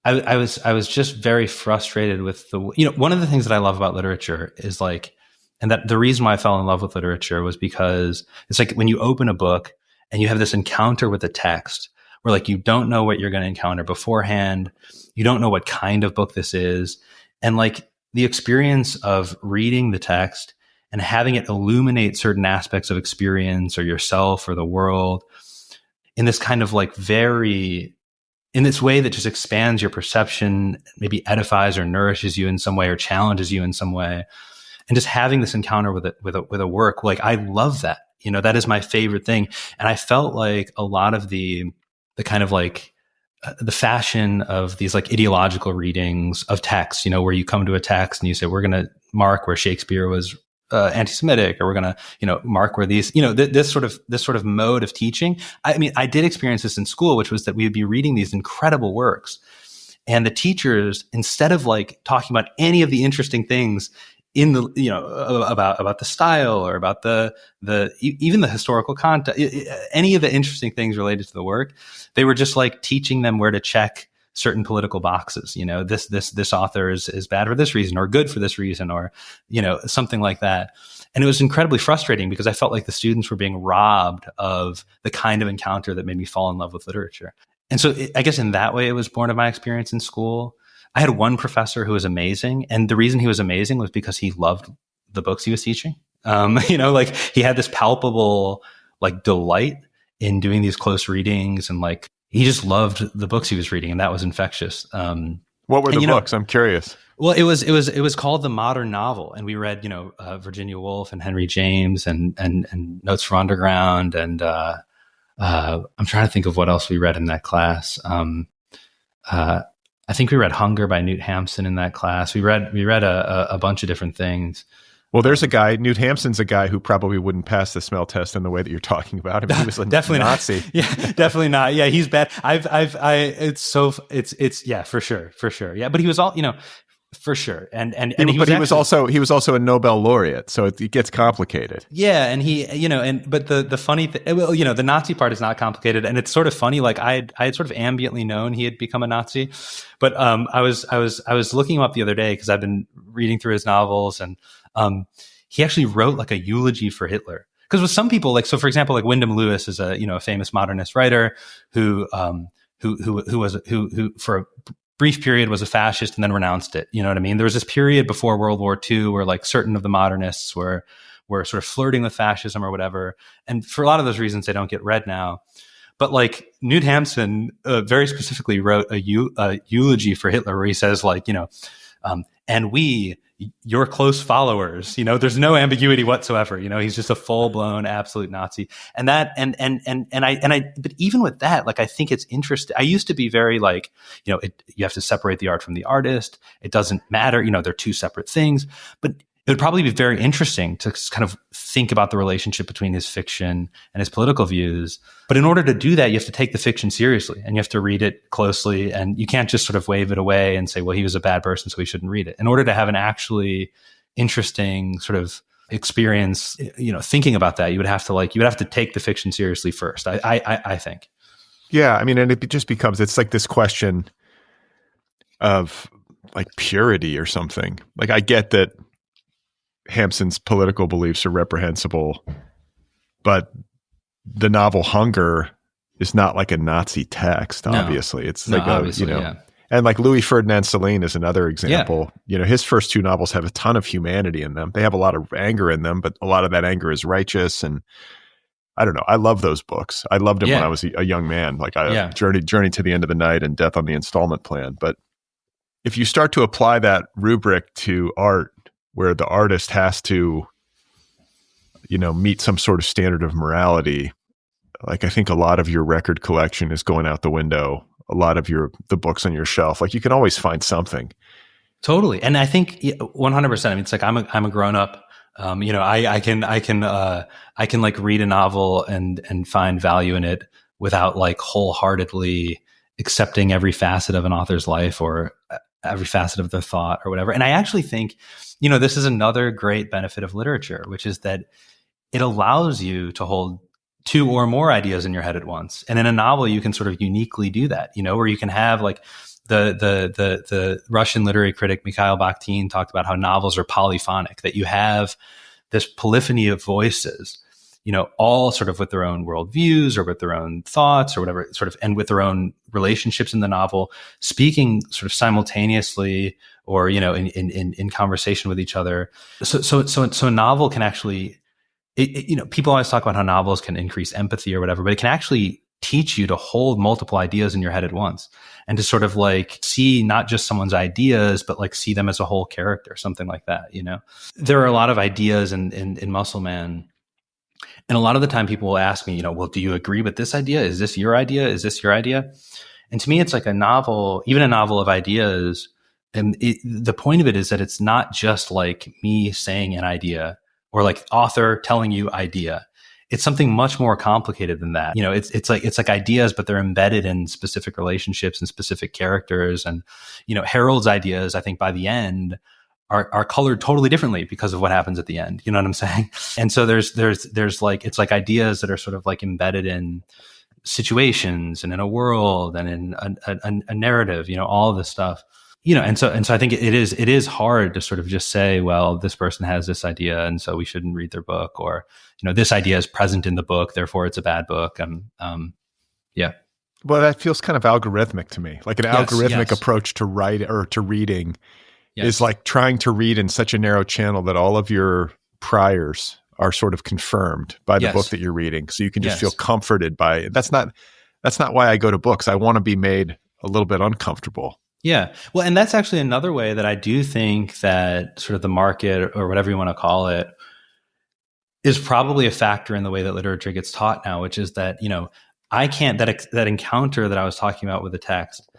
I was just very frustrated with one of the things that I love about literature is like, and that the reason why I fell in love with literature was because it's like when you open a book and you have this encounter with the text where like you don't know what you're going to encounter beforehand, you don't know what kind of book this is, and like the experience of reading the text and having it illuminate certain aspects of experience or yourself or the world in this kind of like in this way that just expands your perception, maybe edifies or nourishes you in some way or challenges you in some way. And just having this encounter with a work, like I love that, that is my favorite thing. And I felt like a lot of the kind of like the fashion of these like ideological readings of text, where you come to a text and you say, we're going to mark where Shakespeare was anti-Semitic, or we're going to, mark where these, this sort of mode of teaching. I mean, I did experience this in school, which was that we would be reading these incredible works, and the teachers, instead of like talking about any of the interesting things in the, about the style or about even the historical content, any of the interesting things related to the work, they were just like teaching them where to check certain political boxes. This author is bad for this reason, or good for this reason, or, something like that. And it was incredibly frustrating because I felt like the students were being robbed of the kind of encounter that made me fall in love with literature. And so I guess in that way, it was born of my experience in school. I had one professor who was amazing. And the reason he was amazing was because he loved the books he was teaching. Like he had this palpable like delight in doing these close readings, and like he just loved the books he was reading, and that was infectious. What were the books? I'm curious. Well, it was called The Modern Novel, and we read, Virginia Woolf and Henry James and Notes from Underground, and I'm trying to think of what else we read in that class. I think we read Hunger by Newt Hampson in that class. We read a bunch of different things. Well, there's a guy, Newt Hampson's a guy who probably wouldn't pass the smell test in the way that you're talking about. I mean, he was a definitely Nazi. Not. Yeah, definitely not. Yeah, he's bad. It's yeah, for sure. Yeah, but he was all, for sure. And he was also a Nobel laureate, so it gets complicated. Yeah, and but the funny thing, well, the Nazi part is not complicated, and it's sort of funny. Like I had sort of ambiently known he had become a Nazi, but I was looking him up the other day because I've been reading through his novels, and he actually wrote like a eulogy for Hitler. Because with some people, like, so for example, like Wyndham Lewis is a famous modernist writer who for a brief period was a fascist and then renounced it. You know what I mean? There was this period before World War II where like certain of the modernists were sort of flirting with fascism or whatever. And for a lot of those reasons, they don't get read now. But like Newt Hampson very specifically wrote a eulogy for Hitler where he says like, and we, your close followers, there's no ambiguity whatsoever. He's just a full blown absolute Nazi. And but even with that, like, I think it's interesting. I used to be very like, you have to separate the art from the artist. It doesn't matter. They're two separate things, but it would probably be very interesting to kind of think about the relationship between his fiction and his political views. But in order to do that, you have to take the fiction seriously and you have to read it closely. And you can't just sort of wave it away and say, well, he was a bad person, so we shouldn't read it. In order to have an actually interesting sort of experience, thinking about that, you would have to take the fiction seriously first. I think. Yeah. I mean, and it just becomes, it's like this question of like purity or something. Like, I get that Hampson's political beliefs are reprehensible, but the novel Hunger is not like a Nazi text. Obviously, it's like yeah. And like Louis Ferdinand Céline is another example. Yeah. His first two novels have a ton of humanity in them. They have a lot of anger in them, but a lot of that anger is righteous. And I don't know. I love those books. I loved them when I was a young man. Like Journey to the End of the Night and Death on the Installment Plan. But if you start to apply that rubric to art, where the artist has to, meet some sort of standard of morality, like I think a lot of your record collection is going out the window. A lot of the books on your shelf, like you can always find something. Totally, and I think 100%. I mean, it's like I'm a grown up. I can like read a novel and find value in it without like wholeheartedly accepting every facet of an author's life or every facet of their thought or whatever. And I actually think, this is another great benefit of literature, which is that it allows you to hold two or more ideas in your head at once. And in a novel, you can sort of uniquely do that, where you can have like the Russian literary critic Mikhail Bakhtin talked about how novels are polyphonic, that you have this polyphony of voices, all sort of with their own worldviews or with their own thoughts or whatever, sort of, and with their own relationships in the novel, speaking sort of simultaneously or, in conversation with each other. So a novel can actually, people always talk about how novels can increase empathy or whatever, but it can actually teach you to hold multiple ideas in your head at once and to sort of like see not just someone's ideas, but like see them as a whole character, something like that. There are a lot of ideas in Muscle Man. And a lot of the time people will ask me, well, do you agree with this idea? Is this your idea? Is this your idea? And to me, it's like a novel, even a novel of ideas. And the point of it is that it's not just like me saying an idea or like author telling you idea. It's something much more complicated than that. It's like ideas, but they're embedded in specific relationships and specific characters. And, Harold's ideas, I think by the end are colored totally differently because of what happens at the end. You know what I'm saying? And so there's like, it's like ideas that are sort of like embedded in situations and in a world and in a narrative, all of this stuff. And so I think it is hard to sort of just say, well, this person has this idea, and so we shouldn't read their book, or, this idea is present in the book, therefore it's a bad book. Yeah. Well, that feels kind of algorithmic to me, like an algorithmic approach to write or to reading is like trying to read in such a narrow channel that all of your priors are sort of confirmed by the Yes. book that you're reading. So you can just Yes. feel comforted by it. That's not why I go to books. I want to be made a little bit uncomfortable. Yeah. Well, and that's actually another way that I do think that sort of the market, or whatever you want to call it, is probably a factor in the way that literature gets taught now, which is that, I can't, that encounter that I was talking about with the text,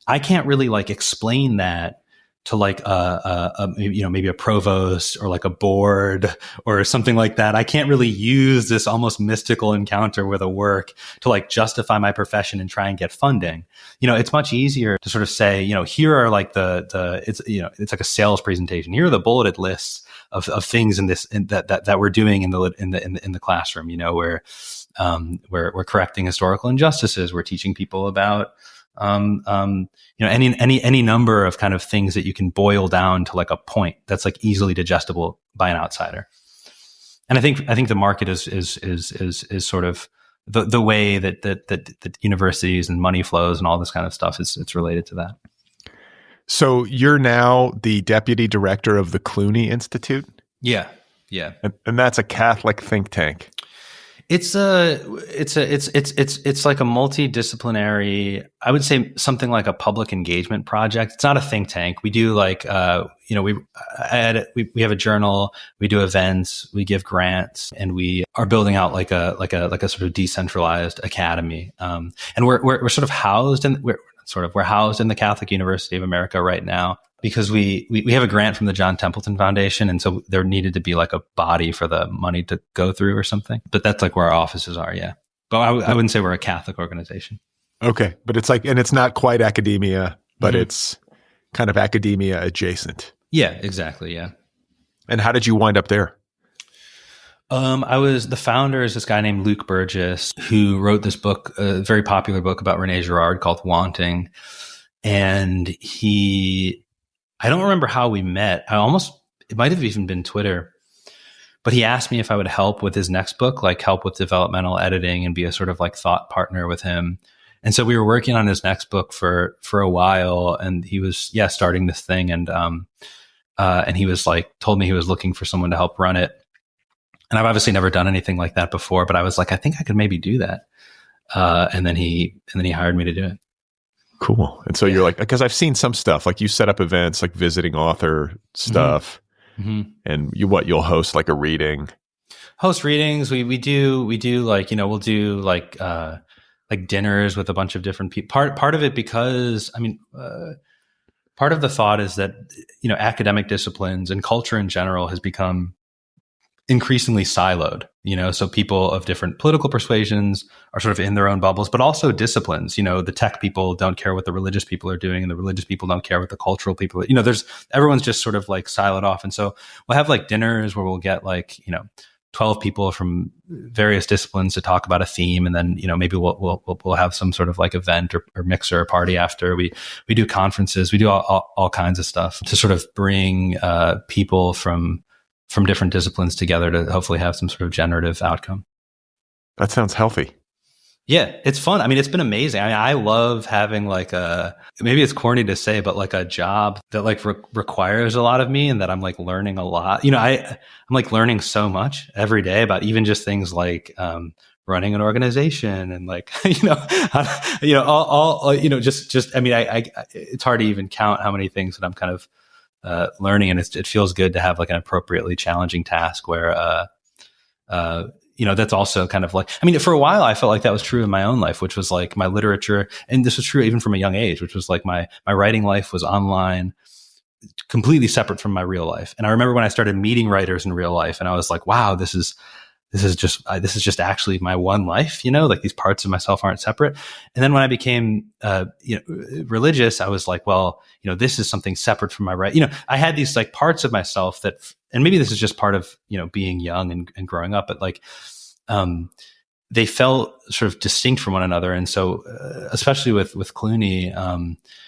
I can't really like explain that to like maybe a provost or like a board or something like that. I can't really use this almost mystical encounter with a work to like justify my profession and try and get funding. It's much easier to sort of say, here are like it's like a sales presentation. Here are the bulleted lists of things that we're doing in the classroom. Where we're correcting historical injustices. We're teaching people about any number of kind of things that you can boil down to like a point that's like easily digestible by an outsider. And I think the market is sort of the way that universities and money flows and all this kind of stuff it's related to that. So you're now the deputy director of the Cluny Institute? Yeah. And that's a Catholic think tank. It's like a multidisciplinary, I would say something like a public engagement project. It's not a think tank. We do like, we have a journal, we do events, we give grants, and we are building out like a sort of decentralized academy. And we're sort of housed we're housed in the Catholic University of America right now, because we have a grant from the John Templeton Foundation. And so there needed to be like a body for the money to go through or something. But that's like where our offices are. Yeah. But I wouldn't say we're a Catholic organization. Okay. But it's like, and it's not quite academia, but it's kind of academia adjacent. Yeah, exactly. Yeah. And how did you wind up there? The founder is this guy named Luke Burgess, who wrote this book, a very popular book about René Girard called Wanting. And I don't remember how we met. It might have even been Twitter, but he asked me if I would help with his next book, like help with developmental editing and be a sort of like thought partner with him. And so we were working on his next book for a while, and he was, starting this thing. And he was like, told me he was looking for someone to help run it. And I've obviously never done anything like that before, but I was like, I think I could maybe do that. And then he hired me to do it. Cool. And so you're like, because I've seen some stuff, like you set up events, like visiting author stuff, and you'll host like a reading. Host readings. We do like, we'll do like dinners with a bunch of different people. Part of it, because part of the thought is that, academic disciplines and culture in general has become increasingly siloed, so people of different political persuasions are sort of in their own bubbles, but also disciplines. The tech people don't care what the religious people are doing, and the religious people don't care what the cultural people are. Everyone's just sort of like siloed off. And so we'll have like dinners where we'll get like, 12 people from various disciplines to talk about a theme. And then, maybe we'll have some sort of like event or mixer or party after. We do conferences, we do all kinds of stuff to sort of bring people from different disciplines together to hopefully have some sort of generative outcome. That sounds healthy. Yeah, it's fun. It's been amazing. I love having like maybe it's corny to say, but like a job that like requires a lot of me, and that I'm like learning a lot. I'm like learning so much every day about even just things like running an organization and like, it's hard to even count how many things that I'm kind of learning, and it feels good to have like an appropriately challenging task where, that's also kind of like, for a while I felt like that was true in my own life, which was like my literature. And this was true even from a young age, which was like my writing life was online, completely separate from my real life. And I remember when I started meeting writers in real life, and I was like, wow, this is just actually my one life, like these parts of myself aren't separate. And then when I became, religious, I was like, well, this is something separate from my right. I had these like parts of myself that, and maybe this is just part of, being young and growing up, but like, they felt sort of distinct from one another. And so, especially with Cluny,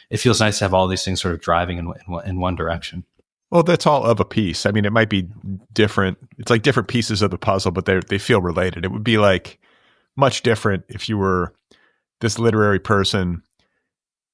it feels nice to have all these things sort of driving in one direction. Well, that's all of a piece. It might be different. It's like different pieces of the puzzle, but they feel related. It would be like much different if you were this literary person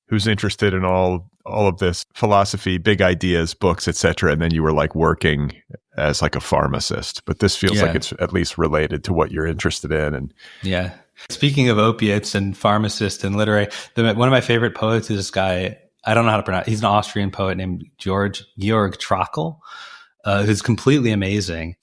who's interested in all of this philosophy, big ideas, books, etc., and then you were like working as like a pharmacist, but this feels like it's at least related to what you're interested in. And yeah. Speaking of opiates and pharmacists and literary, one of my favorite poets is this guy, I don't know how to pronounce. He's an Austrian poet named Georg Trakl, who's completely amazing.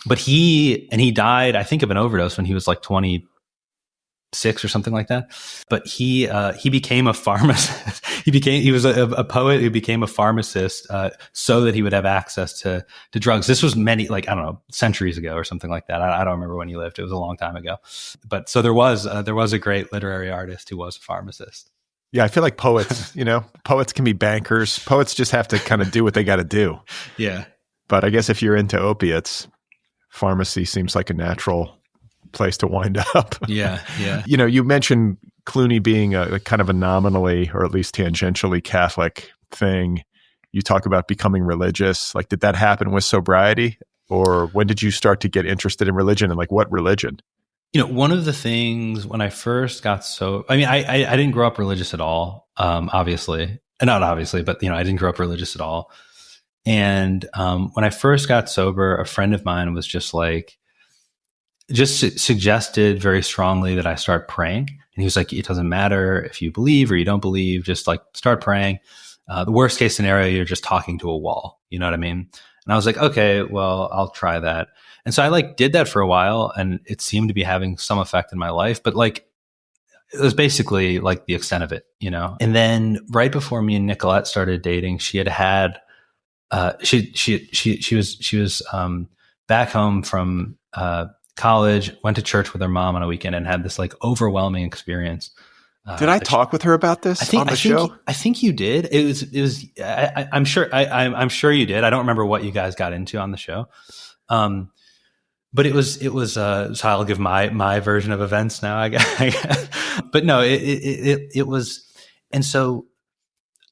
But he died, I think, of an overdose when he was like 26 or something like that. But he became a pharmacist. he was a poet who became a pharmacist so that he would have access to drugs. This was many, like, I don't know, centuries ago or something like that. I don't remember when he lived. It was a long time ago. But so there was a great literary artist who was a pharmacist. Yeah, I feel like poets, poets can be bankers. Poets just have to kind of do what they got to do. Yeah. But I guess if you're into opiates, pharmacy seems like a natural place to wind up. Yeah, yeah. You mentioned Cluny being a kind of a nominally or at least tangentially Catholic thing. You talk about becoming religious. Like, did that happen with sobriety? Or when did you start to get interested in religion, and like what religion? One of the things when I first got I didn't grow up religious at all, obviously. Not obviously, but, I didn't grow up religious at all. And when I first got sober, a friend of mine was just suggested very strongly that I start praying. And he was like, it doesn't matter if you believe or you don't believe, just like start praying. The worst case scenario, you're just talking to a wall. You know what I mean? And I was like, okay, well, I'll try that. And so I did that for a while, and it seemed to be having some effect in my life, but it was basically like the extent of it, And then right before me and Nicolette started dating, she had she was back home from college, went to church with her mom on a weekend, and had this overwhelming experience. Did I talk with her about this on the show? I think you did. It was. I'm sure. I'm sure you did. I don't remember what you guys got into on the show. But it was. So I'll give my version of events now. I guess. But no, it was. And so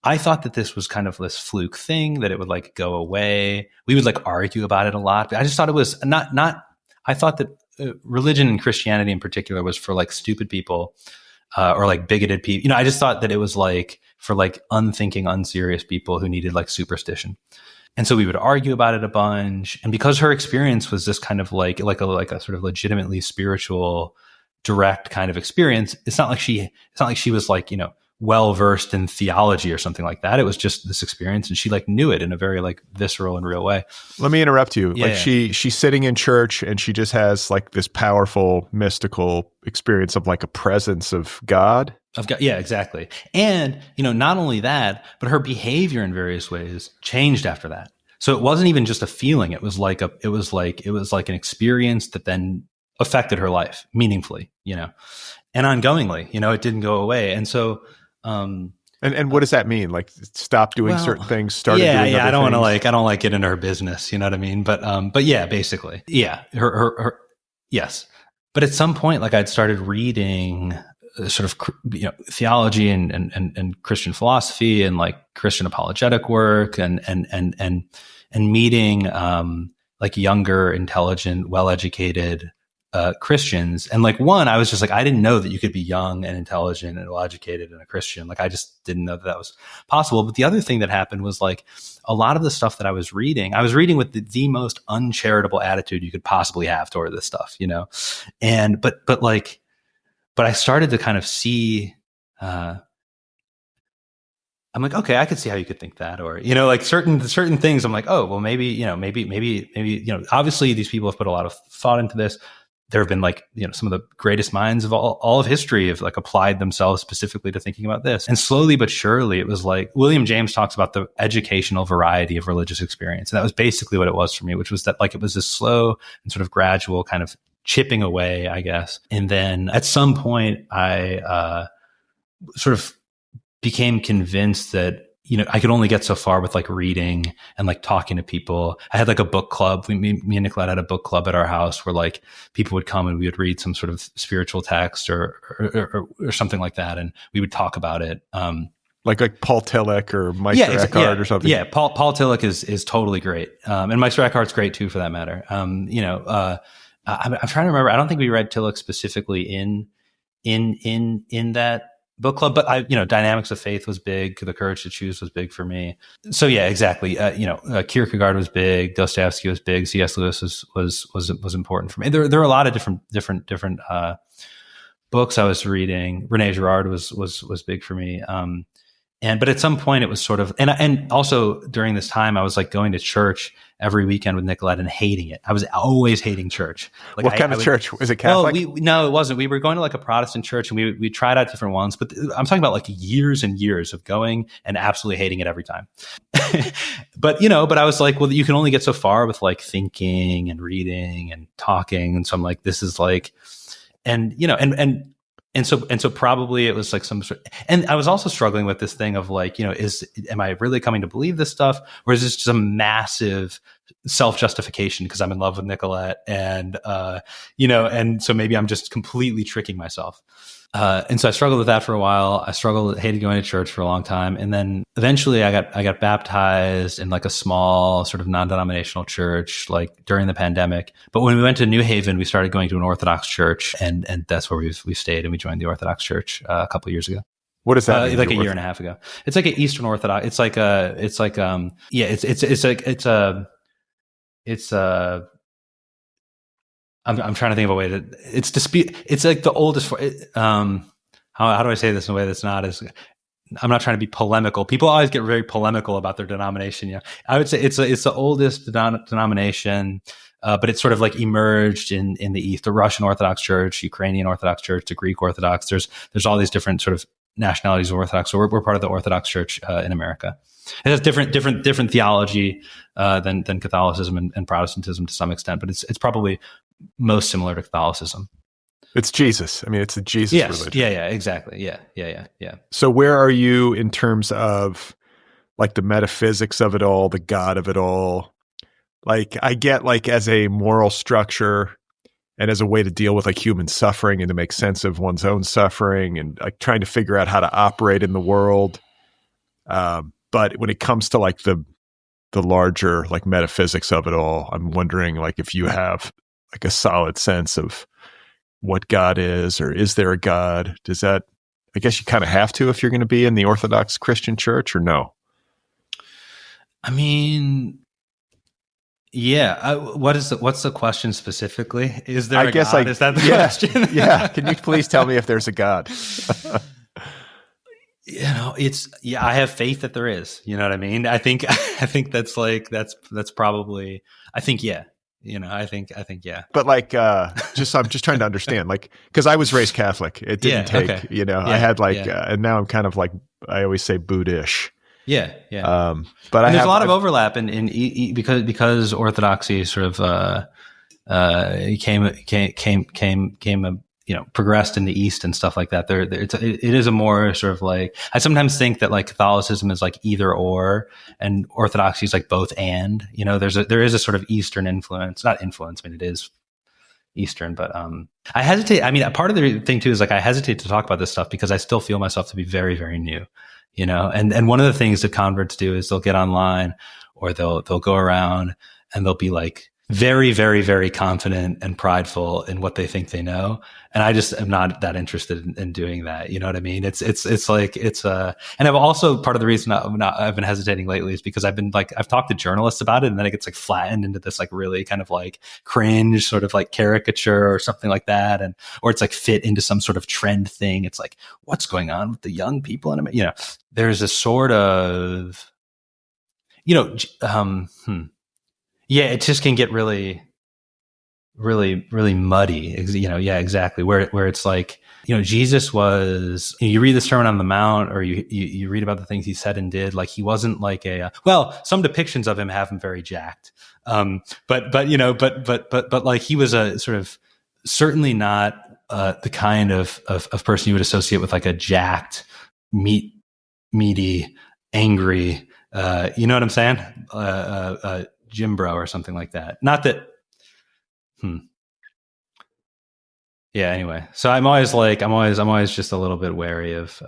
I thought that this was kind of this fluke thing, that it would go away. We would argue about it a lot. But I just thought it was not. I thought that religion and Christianity in particular was for stupid people. Or bigoted people. I just thought that it was for unthinking, unserious people who needed superstition. And so we would argue about it a bunch. And because her experience was this kind of like a sort of legitimately spiritual, direct kind of experience, it's not like she was well versed in theology or something like that. It was just this experience, and she knew it in a very visceral and real way. Let me interrupt you. Yeah. She's sitting in church, and she just has this powerful mystical experience of a presence of God. Yeah, exactly. And not only that, but her behavior in various ways changed after that. So it wasn't even just a feeling. It was like an experience that then affected her life meaningfully, and ongoingly. It didn't go away. And so. And what does that mean? Stop doing certain things, started doing other things? I don't like get into her business. You know what I mean? But yeah, basically, yeah, her yes. But at some point, I'd started reading sort of theology and Christian philosophy and Christian apologetic work and meeting younger, intelligent, well-educated Christians. And I was just I didn't know that you could be young and intelligent and well-educated and a Christian. I just didn't know that was possible. But the other thing that happened was a lot of the stuff that I was reading with the most uncharitable attitude you could possibly have toward this stuff, and, but I started to kind of see, I'm okay, I could see how you could think that, or, certain things. I'm oh, well, maybe, obviously these people have put a lot of thought into this. There have been some of the greatest minds of all of history have applied themselves specifically to thinking about this. And slowly but surely, it was William James talks about the educational variety of religious experience. And that was basically what it was for me, which was that it was this slow and sort of gradual kind of chipping away, I guess. And then at some point, I sort of became convinced that I could only get so far with reading and talking to people. I had a book club. Me and Nicolette had a book club at our house where people would come and we would read some sort of spiritual text or something like that, and we would talk about it. Like Paul Tillich or Meister Eckhart or something. Yeah, Paul Tillich is totally great, and Meister Eckhart's great too, for that matter. I'm trying to remember. I don't think we read Tillich specifically in that book club, but Dynamics of Faith was big. The Courage to Choose was big for me. So yeah, exactly. Kierkegaard was big. Dostoevsky was big. C.S. Lewis was important for me. There are a lot of different books I was reading. Rene Girard was big for me. But at some point it was sort of, and also during this time I was like going to church every weekend with Nicolette and hating it. I was always hating church. Like what kind of church? Was it Catholic? No, it wasn't. We were going to like a Protestant church, and we tried out different ones, but I'm talking about like years and years of going and absolutely hating it every time. But I was like, well, you can only get so far with like thinking and reading and talking. And so I'm like, this is like, and so probably it was like some sort, and I was also struggling with this thing of like, am I really coming to believe this stuff, or is this just a massive self-justification because I'm in love with Nicolette, and so maybe I'm just completely tricking myself. And so I struggled with that for a while. Hated going to church for a long time. And then eventually I got baptized in like a small sort of non-denominational church, like during the pandemic. But when we went to New Haven, we started going to an Orthodox church, and that's where we stayed, and we joined the Orthodox church a couple of years ago. What does that mean? Like a year and a half ago. It's like an Eastern Orthodox. It's like I'm trying to think of a way to, it's like the oldest, how do I say this in a way that's not as, I'm not trying to be polemical. People always get very polemical about their denomination. Yeah. I would say it's the oldest denomination, but it's sort of like emerged in the East, the Russian Orthodox Church, Ukrainian Orthodox Church, the Greek Orthodox. There's all these different sort of nationalities of Orthodox. So we're part of the Orthodox Church in America. It has different theology than Catholicism and Protestantism to some extent, but it's probably most similar to Catholicism. It's Jesus. I mean, it's a Jesus religion. Yeah, exactly. Yeah. So where are you in terms of like the metaphysics of it all, the God of it all? Like I get like as a moral structure and as a way to deal with like human suffering and to make sense of one's own suffering and like trying to figure out how to operate in the world. But when it comes to like the larger like metaphysics of it all, I'm wondering like if you have like a solid sense of what God is, or is there a God? Does that, I guess you kind of have to if you're going to be in the Orthodox Christian church, or no? I mean, yeah. What's the question specifically? Is there a God? Like, is that the question? Yeah. Can you please tell me if there's a God? I have faith that there is, you know what I mean? I think that's like, that's probably, I think, yeah. I think, yeah. But like, I'm just trying to understand, like, cause I was raised Catholic. It didn't take, I had like, and now I'm kind of like, I always say Buddhish. Yeah. But there's a lot of overlap because Orthodoxy sort of, progressed in the East and stuff like that. It is a more sort of like, I sometimes think that like Catholicism is like either or, and Orthodoxy is like both and. There is a sort of Eastern influence, not influence. I mean, it is Eastern, but I hesitate. I mean, part of the thing too is like I hesitate to talk about this stuff because I still feel myself to be very, very new. And one of the things that converts do is they'll get online or they'll go around and they'll be like very, very, very confident and prideful in what they think they know. And I just am not that interested in doing that. You know what I mean? It's and I've also, part of the reason I've been hesitating lately is because I've talked to journalists about it, and then it gets like flattened into this like really kind of like cringe sort of like caricature or something like that. Or it's like fit into some sort of trend thing. It's like, what's going on with the young people? And there's a sort of, yeah, it just can get really, really, really muddy. Yeah, exactly. Where it's like, Jesus was, you read the Sermon on the Mount, or you read about the things he said and did. Like he wasn't like some depictions of him have him very jacked. But like he was a sort of certainly not the kind of person you would associate with like a jacked, meaty, angry. You know what I'm saying? Gym bro or something like that. Not that. Yeah. Anyway, so I'm always just a little bit wary of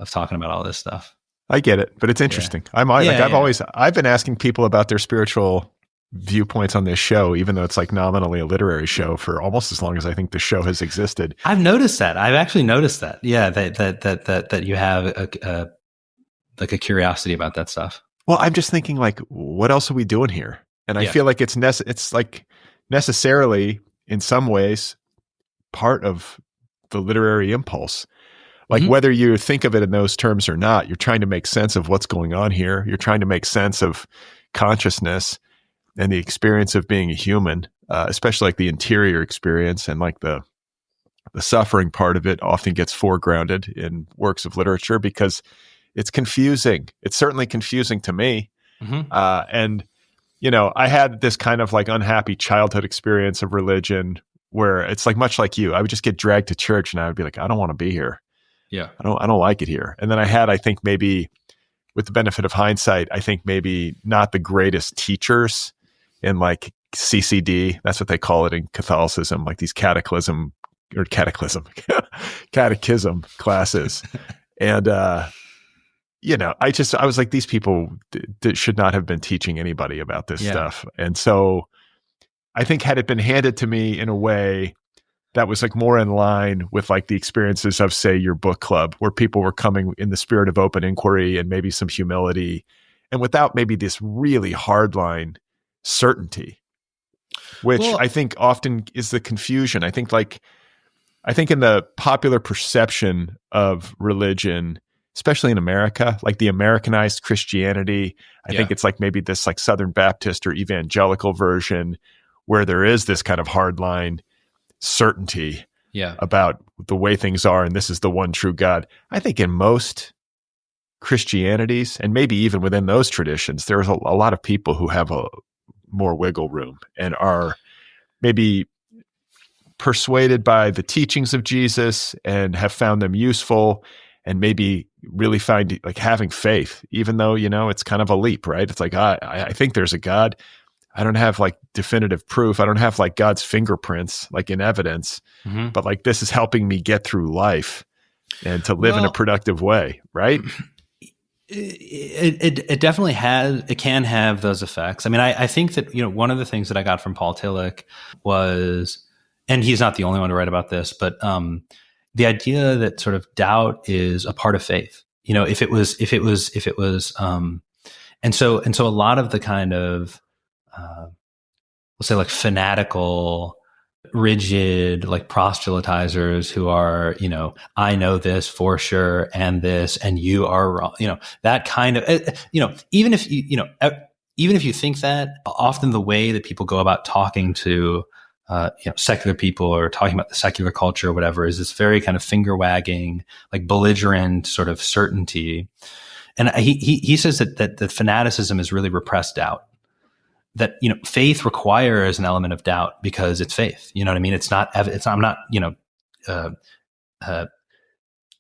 talking about all this stuff. I get it, but it's interesting. Yeah. I've been asking people about their spiritual viewpoints on this show, even though it's like nominally a literary show for almost as long as I think the show has existed. I've noticed that. I've actually noticed that. Yeah, that you have a curiosity about that stuff. Well, I'm just thinking like, what else are we doing here? And I feel like it's like necessarily in some ways part of the literary impulse. Like whether you think of it in those terms or not, you're trying to make sense of what's going on here. You're trying to make sense of consciousness and the experience of being a human, especially like the interior experience, and like the suffering part of it often gets foregrounded in works of literature because it's confusing. It's certainly confusing to me. And, you know, I had this kind of like unhappy childhood experience of religion where it's like much like you. I would just get dragged to church and I would be like, I don't want to be here. Yeah. I don't like it here. And then I think maybe with the benefit of hindsight, I think maybe not the greatest teachers in like CCD. That's what they call it in Catholicism, like these catechism classes. And, you know, I was like, these people should not have been teaching anybody about this stuff. And so I think had it been handed to me in a way that was like more in line with like the experiences of, say, your book club, where people were coming in the spirit of open inquiry and maybe some humility, and without maybe this really hardline certainty, which I think often is the confusion. I think in the popular perception of religion, especially in America, like the Americanized Christianity, I think it's like maybe this like Southern Baptist or evangelical version where there is this kind of hardline certainty about the way things are, and this is the one true God. I think in most Christianities, and maybe even within those traditions, there's a lot of people who have a more wiggle room and are maybe persuaded by the teachings of Jesus and have found them useful, and maybe really find like having faith, even though, you know, it's kind of a leap, right? It's like, I think there's a God. I don't have like definitive proof. I don't have like God's fingerprints, like in evidence, but like this is helping me get through life and to live in a productive way, right? It definitely it can have those effects. I mean, I think that, you know, one of the things that I got from Paul Tillich was, and he's not the only one to write about this, but the idea that sort of doubt is a part of faith. You know, if it was, and so a lot of the kind of, we'll say like fanatical, rigid, like proselytizers who are, you know, I know this for sure, and this, and you are wrong. You know, that kind of, you know, even if you think that, often the way that people go about talking to, you know, secular people or talking about the secular culture or whatever is this very kind of finger wagging, like belligerent sort of certainty. And he says that fanaticism is really repressed doubt. That, you know, faith requires an element of doubt because it's faith. You know what I mean? It's not, I'm not, you know, I'm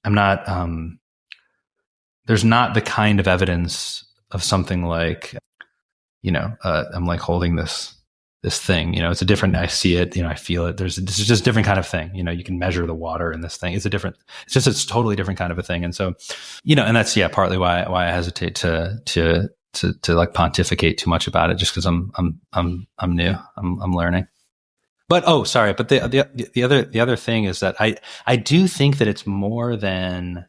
not, there's not the kind of evidence of something like, you know, I'm like holding this thing, you know, it's a different, I see it, you know, I feel it. This is just a different kind of thing. You know, you can measure the water in this thing. It's just a totally different kind of a thing. And so, you know, and that's, partly why I hesitate to like pontificate too much about it, just because I'm new, I'm learning. But the other thing is that I do think that it's more than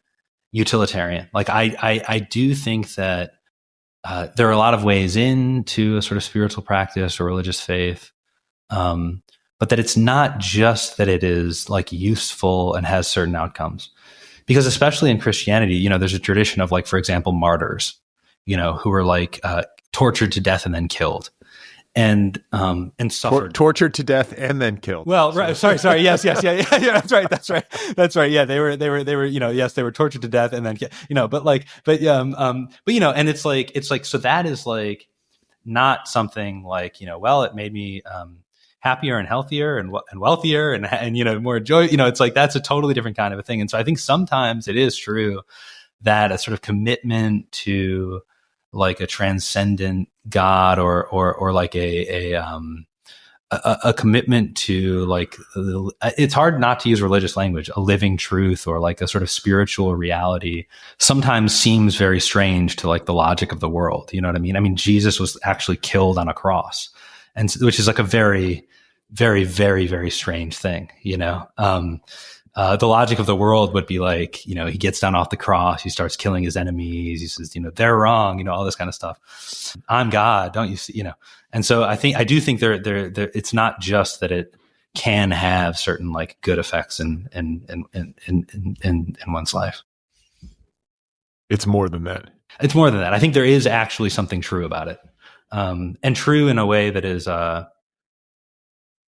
utilitarian. Like I do think that there are a lot of ways into a sort of spiritual practice or religious faith, but that it's not just that it is like useful and has certain outcomes. Because especially in Christianity, you know, there's a tradition of, like, for example, martyrs, you know, who were like tortured to death and then killed, and suffered. Tortured to death and then killed. Well, right. Sorry. Yes. Yeah. That's right. Yeah. They were, you know, yes, they were tortured to death and then, you know, but you know, and it's like, so that is like not something like, you know, well, it made me happier and healthier and wealthier and, you know, more joy, you know, it's like, that's a totally different kind of a thing. And so I think sometimes it is true that a sort of commitment to like a transcendent God or like a a commitment to like, it's hard not to use religious language, a living truth or like a sort of spiritual reality sometimes seems very strange to like the logic of the world. You know what I mean? I mean, Jesus was actually killed on a cross, and which is like a very, very, very, very strange thing, you know? The logic of the world would be like, you know, he gets down off the cross, he starts killing his enemies. He says, you know, they're wrong, you know, all this kind of stuff. I'm God, don't you see, you know? And so I do think there, it's not just that it can have certain like good effects in one's life. It's more than that. It's more than that. I think there is actually something true about it. And true in a way that is,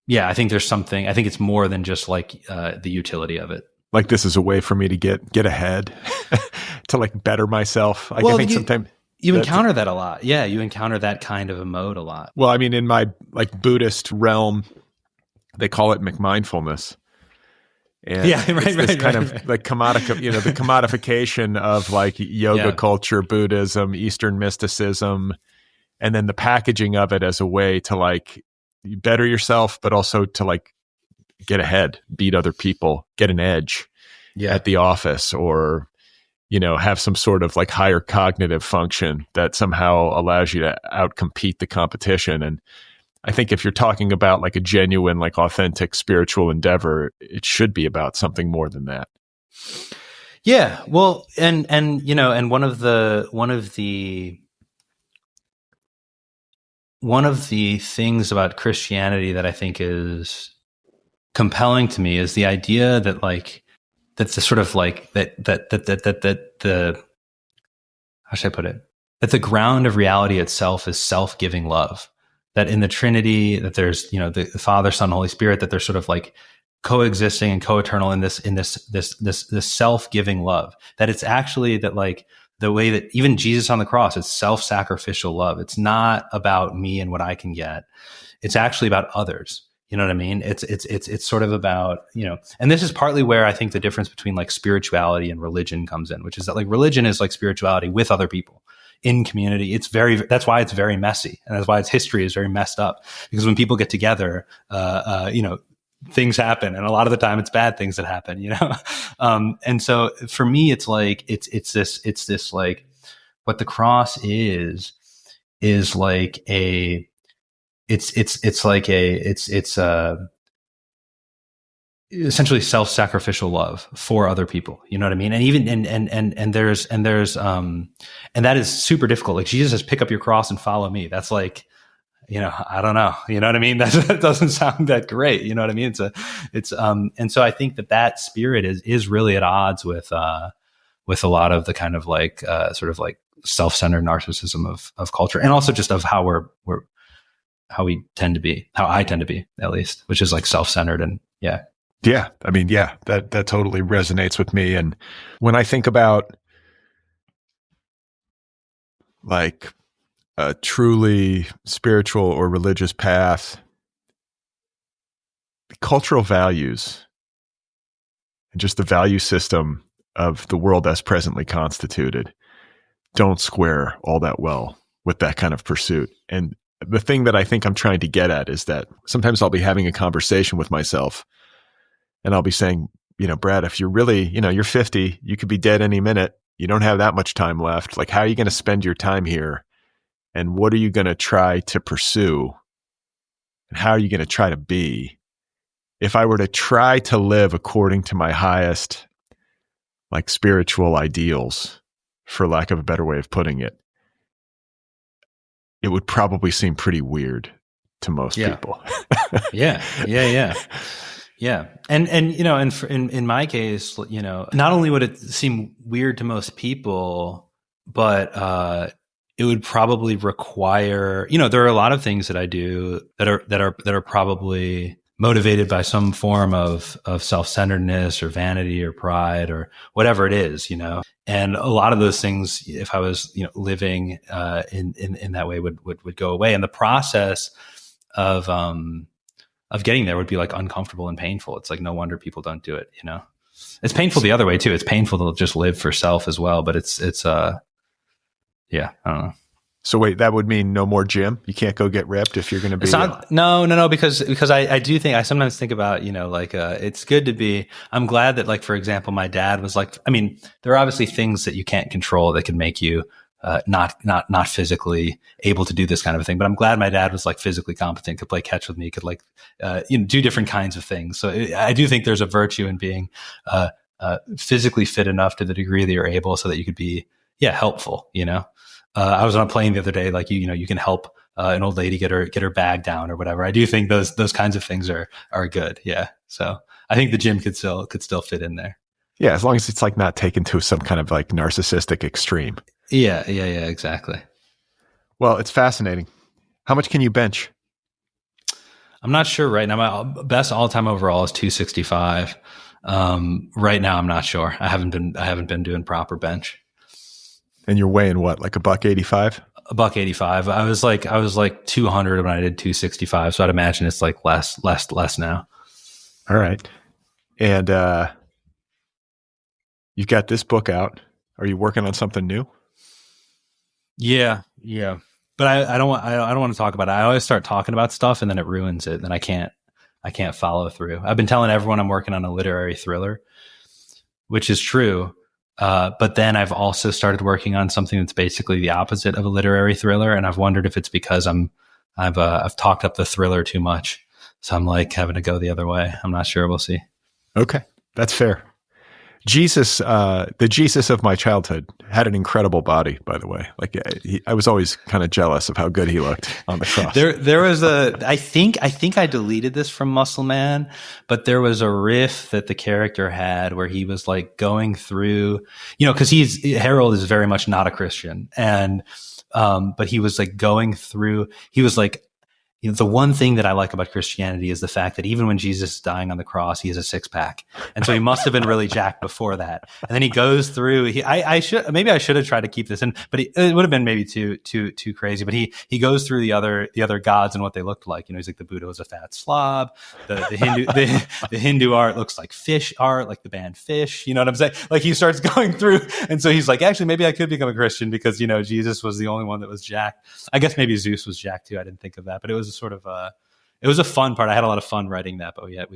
yeah, I think there's something, I think it's more than just like the utility of it. Like this is a way for me to get ahead, to like better myself. I think sometimes you encounter that a lot. Yeah, you encounter that kind of a mode a lot. Well, I mean, in my like Buddhist realm, they call it McMindfulness. And yeah, right. Kind of like the commodification of like yoga culture, Buddhism, Eastern mysticism, and then the packaging of it as a way to like better yourself, but also to like get ahead, beat other people, get an edge at the office, or, you know, have some sort of like higher cognitive function that somehow allows you to outcompete the competition. And I think if you're talking about like a genuine, like authentic spiritual endeavor, it should be about something more than that. Yeah. Well, and you know, and one of the things about Christianity that I think is compelling to me is the idea that like, that's the sort of like that the, how should I put it? That the ground of reality itself is self-giving love. That in the Trinity, that there's, you know, the Father, Son, Holy Spirit, that they're sort of like coexisting and co-eternal in this self-giving love. That it's actually that like the way that even Jesus on the cross, it's self-sacrificial love. It's not about me and what I can get. It's actually about others. You know what I mean? It's sort of about, you know, and this is partly where I think the difference between like spirituality and religion comes in, which is that like religion is like spirituality with other people in community. That's why it's very messy. And that's why its history is very messed up, because when people get together, you know, things happen, and a lot of the time it's bad things that happen, you know? And so for me, it's like, it's this like what the cross is like it's essentially self-sacrificial love for other people. You know what I mean? And even, and that is super difficult. Like Jesus says, pick up your cross and follow me. That's like, you know, I don't know. You know what I mean? That doesn't sound that great. You know what I mean? And so I think that spirit is really at odds with a lot of the kind of like, sort of like self-centered narcissism of culture, and also just of how how I tend to be, at least, which is like self-centered. And yeah. I mean, that totally resonates with me. And when I think about like a truly spiritual or religious path, cultural values and just the value system of the world as presently constituted don't square all that well with that kind of pursuit. And the thing that I think I'm trying to get at is that sometimes I'll be having a conversation with myself and I'll be saying, you know, Brad, if you're really, you know, you're 50, you could be dead any minute. You don't have that much time left. Like, how are you going to spend your time here? And what are you going to try to pursue? And how are you going to try to be? If I were to try to live according to my highest, like, spiritual ideals, for lack of a better way of putting it, it would probably seem pretty weird to most people. Yeah. And, you know, and in my case, you know, not only would it seem weird to most people, but, it would probably require, you know, there are a lot of things that I do that are probably motivated by some form of self-centeredness or vanity or pride or whatever it is, you know. And a lot of those things, if I was, you know, living in that way, would go away. And the process of getting there would be like uncomfortable and painful. It's like, no wonder people don't do it, you know. It's painful the other way too. It's painful to just live for self as well, but it's yeah, I don't know. So wait, that would mean no more gym? You can't go get ripped if you're going to be... No, because I do think, I sometimes think about, it's good to be, I'm glad that, like, for example, my dad was like, I mean, there are obviously things that you can't control that can make you not physically able to do this kind of thing. But I'm glad my dad was like physically competent, could play catch with me, could do different kinds of things. So I do think there's a virtue in being physically fit enough to the degree that you're able so that you could be, helpful, I was on a plane the other day, like, you can help an old lady get her bag down or whatever. I do think those kinds of things are good. Yeah. So I think the gym could still fit in there. Yeah. As long as it's like not taken to some kind of like narcissistic extreme. Yeah. Exactly. Well, it's fascinating. How much can you bench? I'm not sure right now. My best all time overall is 265. Right now, I'm not sure. I haven't been doing proper bench. And you're weighing what, like $185? $185. I was like 200 when I did 265. So I'd imagine it's like less now. All right. And you've got this book out. Are you working on something new? Yeah. But I don't want to talk about it. I always start talking about stuff and then it ruins it. Then I can't follow through. I've been telling everyone I'm working on a literary thriller, which is true. But then I've also started working on something that's basically the opposite of a literary thriller. And I've wondered if it's because I've talked up the thriller too much. So I'm like having to go the other way. I'm not sure. We'll see. Okay. That's fair. Jesus, the Jesus of my childhood had an incredible body, by the way. Like I was always kind of jealous of how good he looked on the cross. There was I think I deleted this from Muscle Man, but there was a riff that the character had where he was like going through, cause Harold is very much not a Christian. And, but he was like going through, he was like, the one thing that I like about Christianity is the fact that even when Jesus is dying on the cross, he has a 6-pack. And so he must have been really jacked before that. And then he goes through, I should have tried to keep this in, but it would have been maybe too crazy. But he goes through the other gods and what they looked like. He's like, the Buddha was a fat slob. The Hindu art looks like fish art, like the band Fish. You know what I'm saying? Like he starts going through. And so he's like, actually, maybe I could become a Christian because, Jesus was the only one that was jacked. I guess maybe Zeus was jacked too. I didn't think of that, but it was sort of it was a fun part. I had a lot of fun writing that, but I had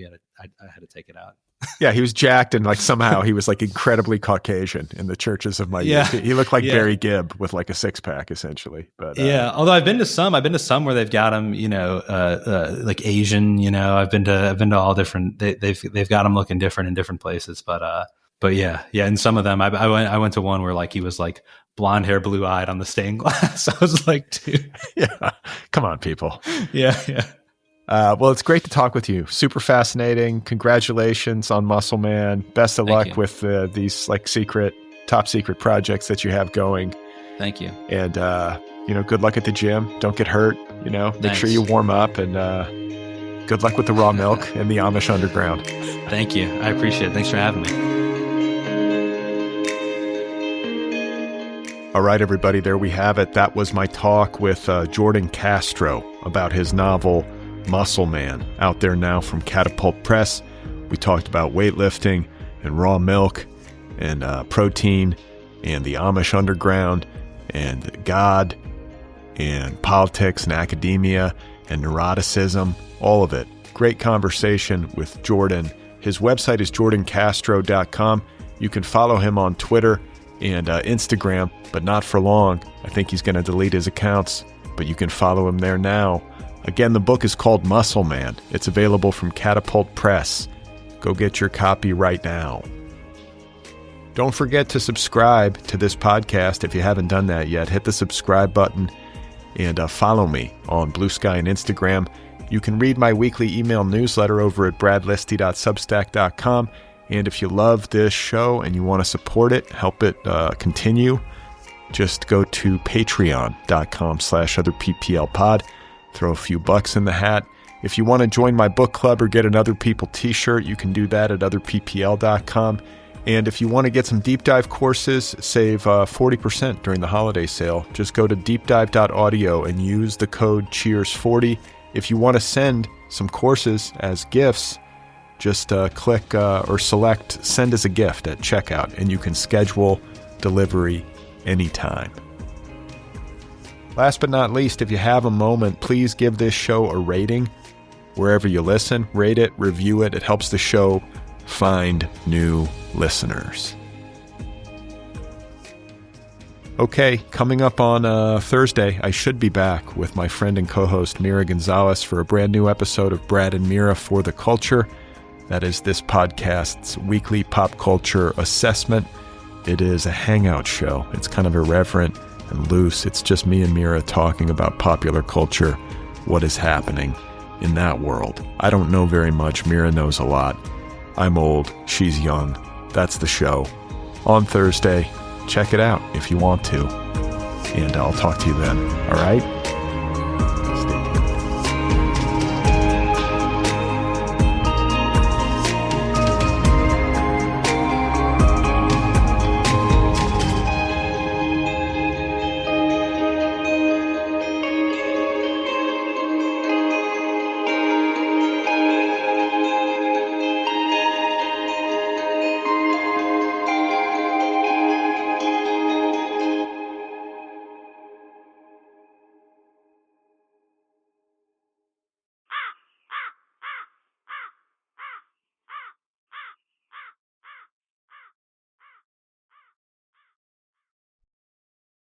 to take it out. Yeah, he was jacked and like somehow he was like incredibly Caucasian in the churches of my youth. He looked like Barry Gibb with like a 6-pack essentially. But although I've been to some where they've got him, like Asian. I've been to all different. They've got him looking different in different places, but yeah. And some of them, I went to one where like he was like blonde hair, blue eyed on the stained glass. I was like, dude, yeah, come on, people. Yeah. Well, it's great to talk with you. Super fascinating. Congratulations on Muscle Man. Best of luck with these like top secret projects that you have going. Thank you. And good luck at the gym. Don't get hurt. Make sure you warm up, and good luck with the raw milk and the Amish underground. Thank you. I appreciate it. Thanks for having me. All right, everybody, there we have it. That was my talk with Jordan Castro about his novel, Muscle Man, out there now from Catapult Press. We talked about weightlifting and raw milk and protein and the Amish underground and God and politics and academia and neuroticism, all of it. Great conversation with Jordan. His website is jordancastro.com. You can follow him on Twitter and Instagram, but not for long. I think he's going to delete his accounts, but you can follow him there now. Again, the book is called Muscle Man. It's available from Catapult Press. Go get your copy right now. Don't forget to subscribe to this podcast if you haven't done that yet. Hit the subscribe button and follow me on Blue Sky and Instagram. You can read my weekly email newsletter over at bradlisti.substack.com. And if you love this show and you want to support it, help it continue, just go to patreon.com/otherpplpod. Throw a few bucks in the hat. If you want to join my book club or get an Other People t-shirt, you can do that at otherppl.com. And if you want to get some deep dive courses, save 40% during the holiday sale. Just go to deepdive.audio and use the code CHEERS40. If you want to send some courses as gifts, just click or select Send as a Gift at checkout, and you can schedule delivery anytime. Last but not least, if you have a moment, please give this show a rating. Wherever you listen, rate it, review it. It helps the show find new listeners. Okay, coming up on Thursday, I should be back with my friend and co-host Mira Gonzalez for a brand new episode of Brad and Mira for the Culture. That is this podcast's weekly pop culture assessment. It is a hangout show. It's kind of irreverent and loose. It's just me and Mira talking about popular culture, what is happening in that world. I don't know very much. Mira knows a lot. I'm old. She's young. That's the show. On Thursday. Check it out if you want to. And I'll talk to you then. All right?